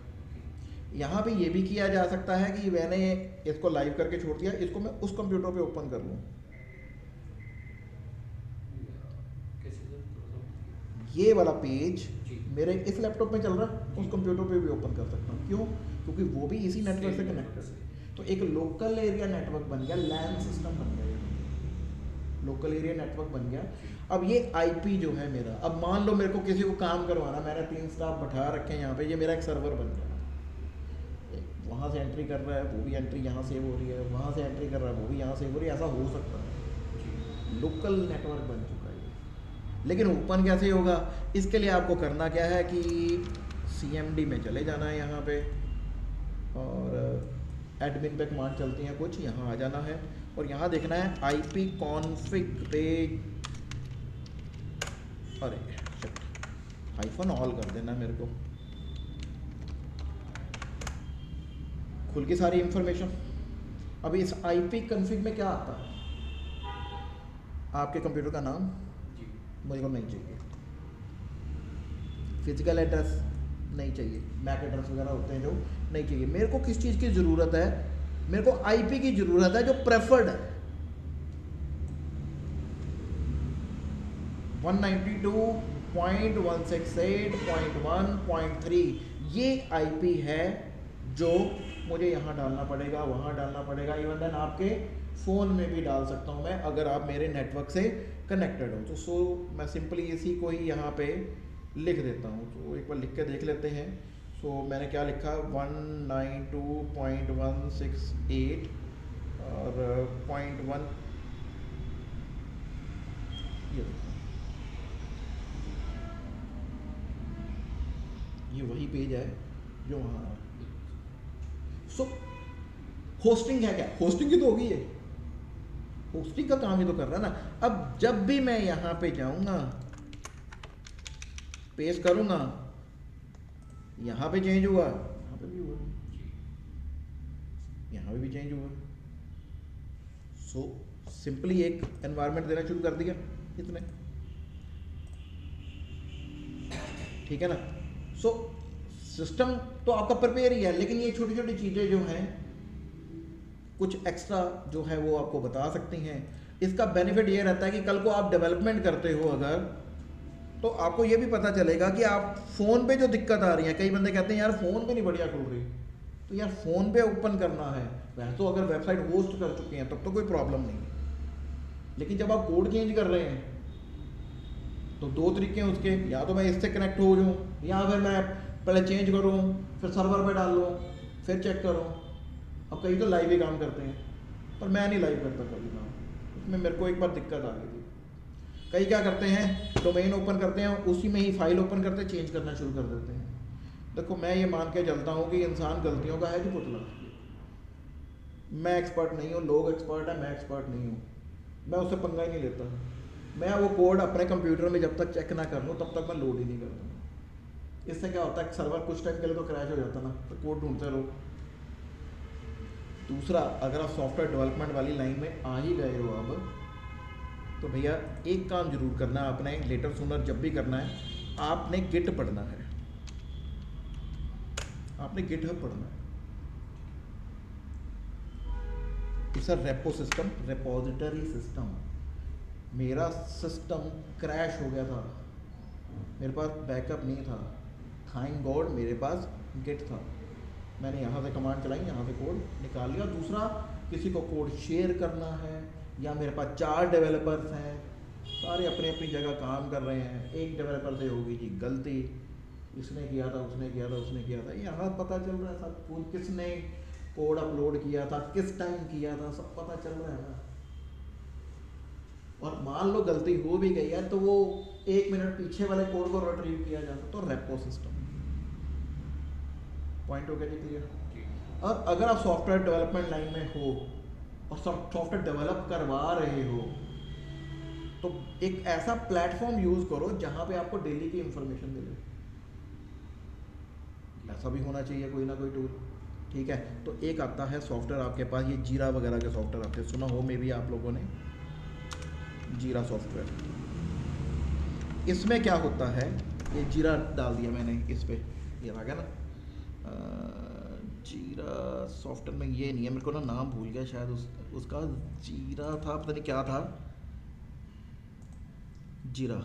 Speaker 1: यहाँ पे ये भी किया जा सकता है कि मैंने इसको लाइव करके छोड़ दिया, इसको मैं उस कंप्यूटर पे ओपन कर लूँ। ये वाला पेज मेरे इस लैपटॉप में चल रहा है, उस कंप्यूटर पे भी ओपन कर सकता हूँ। क्यों? क्योंकि वो भी इसी नेटवर्क से कनेक्टेड है। तो एक लोकल एरिया नेटवर्क बन गया, लैन सिस्टम बन गया, लोकल एरिया नेटवर्क बन गया। अब ये आईपी जो है मेरा, अब मान लो मेरे को किसी को काम करवाना, मैंने 3 स्टाफ बैठा रखे हैं यहाँ पे, ये मेरा एक सर्वर बन गया, वहाँ से एंट्री कर रहा है, वो भी एंट्री यहाँ सेव हो रही है, वहाँ से एंट्री कर रहा है, वो भी यहाँ सेव हो रही है, ऐसा हो सकता है। लोकल नेटवर्क बन चुका है। लेकिन ओपन कैसे होगा? इसके लिए आपको करना क्या है कि CMD में चले जाना है यहाँ पे, और एडमिन पे कमांड चलती हैं कुछ, यहाँ आ जाना है और यहाँ देखना है IP config पेज, अरे -ऑल कर देना मेरे को, खुल की सारी इंफॉर्मेशन। अब इस IP config में क्या आता है? आपके कंप्यूटर का नाम मुझे को नहीं चाहिए, फिजिकल एड्रेस नहीं चाहिए, मैक एड्रेस वगैरह होते हैं जो नहीं चाहिए। मेरे को किस चीज़ की ज़रूरत है? मेरे को IP की ज़रूरत है जो प्रेफर्ड है। 192.168.1.3 ये IP है जो मुझे यहाँ डालना पड़ेगा, वहाँ डालना पड़ेगा, इवन देन आपके फ़ोन में भी डाल सकता हूँ मैं, अगर आप मेरे नेटवर्क से कनेक्टेड हो तो। मैं सिंपली इसी को ही यहाँ पे लिख देता हूँ, तो एक बार लिख के देख लेते हैं। मैंने क्या लिखा? 192.168 और .1 ये वही पेज है जो वहाँ। होस्टिंग है क्या? होस्टिंग की तो होगी, ये होस्टिंग का काम ही तो कर रहा है ना। अब जब भी मैं यहाँ पे जाऊँगा, पेस्ट करूँगा, यहाँ पे चेंज हुआ, यहाँ पे भी हुआ, यहाँ पे भी चेंज हुआ। सिंपली एक एनवायरनमेंट देना शुरू कर दिया इसने, ठीक है ना। सिस्टम तो आपका प्रिपेयर ही है, लेकिन ये छोटी छोटी चीज़ें जो हैं कुछ एक्स्ट्रा जो है वो आपको बता सकती हैं। इसका बेनिफिट ये रहता है कि कल को आप डेवलपमेंट करते हो अगर, तो आपको ये भी पता चलेगा कि आप फ़ोन पे जो दिक्कत आ रही है, कई बंदे कहते हैं यार फ़ोन पे नहीं बढ़िया खुल रही, तो यार फ़ोन पे ओपन करना है, वैसे तो अगर वेबसाइट होस्ट कर चुके हैं तब तो कोई प्रॉब्लम नहीं है, लेकिन जब आप कोड चेंज कर रहे हैं तो 2 तरीके हैं उसके, या तो मैं इससे कनेक्ट हो जाऊँ, या फिर मैं पहले चेंज करूँ फिर सर्वर पे डाल लूँ फिर चेक करूँ। अब कई तो लाइव ही काम करते हैं, पर मैं नहीं लाइव करता कभी काम, उसमें मेरे को एक बार दिक्कत आ गई थी। कई क्या करते हैं, डोमेन ओपन करते हैं, उसी में ही फाइल ओपन करते हैं, चेंज करना शुरू कर देते हैं। देखो मैं ये मान के चलता हूँ कि इंसान गलतियों का है जो पुतला, मैं एक्सपर्ट नहीं हूँ, लोग एक्सपर्ट है, मैं एक्सपर्ट नहीं हूँ, मैं उससे पंगा ही नहीं लेता। मैं वो कोड अपने कंप्यूटर में जब तक चेक ना कर लूँ तब तक मैं लोड ही नहीं करता। इससे क्या होता है, सर्वर कुछ टाइम के लिए तो क्रैश हो जाता ना, तो कोड ढूंढते रहो। दूसरा, अगर आप सॉफ्टवेयर डेवलपमेंट वाली लाइन में आ ही गए हो अब, तो भैया एक काम जरूर करना है आपने, लेटर सूनर जब भी करना है, आपने गिट पढ़ना है, आपने गिटहब पढ़ना है। It's a repo system, repository system. मेरा सिस्टम क्रैश हो गया था, मेरे पास बैकअप नहीं था, थैंक गॉड मेरे पास गिट था। मैंने यहाँ से कमांड चलाई, यहाँ से कोड निकाल लिया। दूसरा, किसी को कोड शेयर करना है, या मेरे पास 4 डेवलपर्स हैं, सारे अपनी अपनी जगह काम कर रहे हैं, एक डेवलपर से होगी जी गलती, इसने किया था, उसने किया था, उसने किया था, यहाँ पता चल रहा है सब कोड किसने कोड अपलोड किया था, किस टाइम किया था, सब पता चल रहा है ना। और मान लो गलती हो भी गई है तो वो 1 मिनट पीछे वाले कोड को रिट्रीव किया जा सकता, तो रेपो सिस्टम। पॉइंट हो गया जी, क्लियर। और अगर आप सॉफ्टवेयर डेवलपमेंट लाइन में हो और सॉफ्टवेयर डेवलप करवा रहे हो, तो एक ऐसा प्लेटफॉर्म यूज करो जहां पे आपको डेली की इंफॉर्मेशन मिले। ऐसा भी होना चाहिए कोई ना कोई टूल, ठीक है। तो एक आता है सॉफ्टवेयर आपके पास, ये जीरा वगैरह के सॉफ्टवेयर आते हैं, सुना हो मे भी आप लोगों ने, जीरा सॉफ्टवेयर। इसमें क्या होता है, ये जीरा डाल दिया मैंने इस पे, ये आ गया ना। जीरा सॉफ्टवेयर में ये नहीं है, मेरे को ना नाम भूल गया शायद उसका, जीरा था, पता नहीं क्या था, जीरा।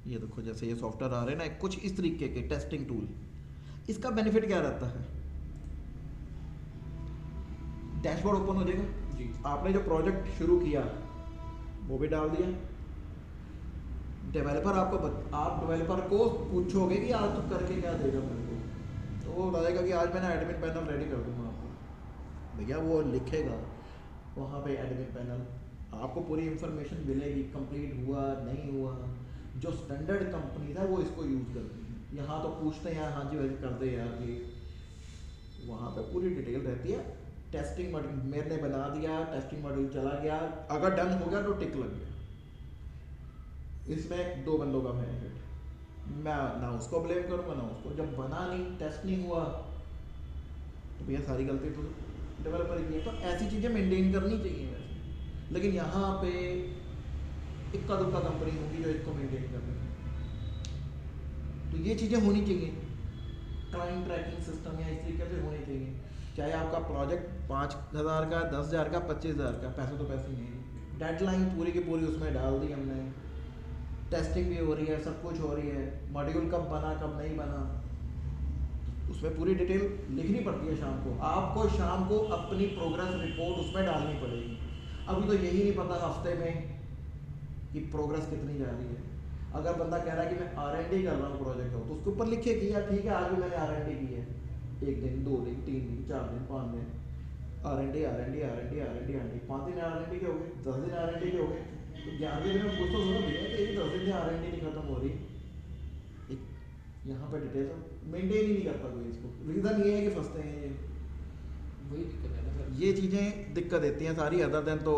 Speaker 1: ये देखो जैसे ये सॉफ्टवेयर आ रहे हैं ना कुछ इस तरीके के टेस्टिंग टूल। इसका बेनिफिट क्या रहता है, डैशबोर्ड ओपन हो जाएगा
Speaker 2: जी।
Speaker 1: आपने जो प्रोजेक्ट शुरू किया वो भी डाल दिया, डेवलपर आप डेवलपर को पूछोगे कि आज तू करके क्या देगा मेरे को, तो वो बताएगा कि आज मैंने एडमिन पैनल रेडी कर दूंगा आपको। भैया वो लिखेगा वहाँ पे एडमिन पैनल, आपको पूरी इंफॉर्मेशन मिलेगी, कंप्लीट हुआ नहीं हुआ। जो स्टैंडर्ड कंपनीज है वो इसको यूज़ करती हैं, यहाँ तो पूछते हैं यार हाँ जी वैसे कर दे यार ये, वहाँ पे पूरी डिटेल रहती है। टेस्टिंग मॉड्यूल मैंने बना दिया, टेस्टिंग मॉड्यूल चला गया, अगर डन हो गया तो टिक लग गया। इसमें 2 बंदों का बेनिफिट, मैं ना उसको ब्लेम करूँगा ना उसको, जब बना नहीं, टेस्ट नहीं हुआ, तो भैया सारी गलती तो डेवलपर की है। तो ऐसी चीज़ें मेंटेन करनी चाहिए वैसे, लेकिन यहाँ पे इक्का दुक्का कंपनी होगी जो इसको मेंटेन कर रही है। तो ये चीज़ें होनी चाहिए, क्लाइंट ट्रैकिंग सिस्टम या इस तरीके से होनी चाहिए। चाहे आपका प्रोजेक्ट 5,000 का, 10,000 का, 25,000 का, पैसे तो पैसे नहीं है, डेडलाइन पूरी की पूरी उसमें डाल दी हमने, टेस्टिंग भी हो रही है, सब कुछ हो रही है, मॉड्यूल कब बना कब नहीं बना, उसमें पूरी डिटेल लिखनी पड़ती है। शाम को आपको शाम को अपनी प्रोग्रेस रिपोर्ट उसमें डालनी पड़ेगी। अभी तो यही नहीं पता हफ्ते में कि प्रोग्रेस कितनी जा रही है। अगर बंदा कह रहा है कि मैं R&D कर रहा हूँ प्रोजेक्ट हो, तो उसके ऊपर लिखे कि यार ठीक है आज भी मैंने R&D की है, 1 दिन 2 दिन 3 दिन 4 दिन 5 दिन R&D 5 दिन R&D के हो गए, 10 दिन R&D के हो गए, तो 11वें दिन में पूछ तो होगा भैया कि 10 दिन से R&D नहीं खत्म हो रही। एक यहाँ पर डिटेल मेंटेन ही नहीं करता कोई इसको, रीज़न ये है कि फंसते हैं ये,
Speaker 2: वही दिक्कत है ना सर।
Speaker 1: ये चीज़ें दिक्कत देती हैं सारी। अदर देन तो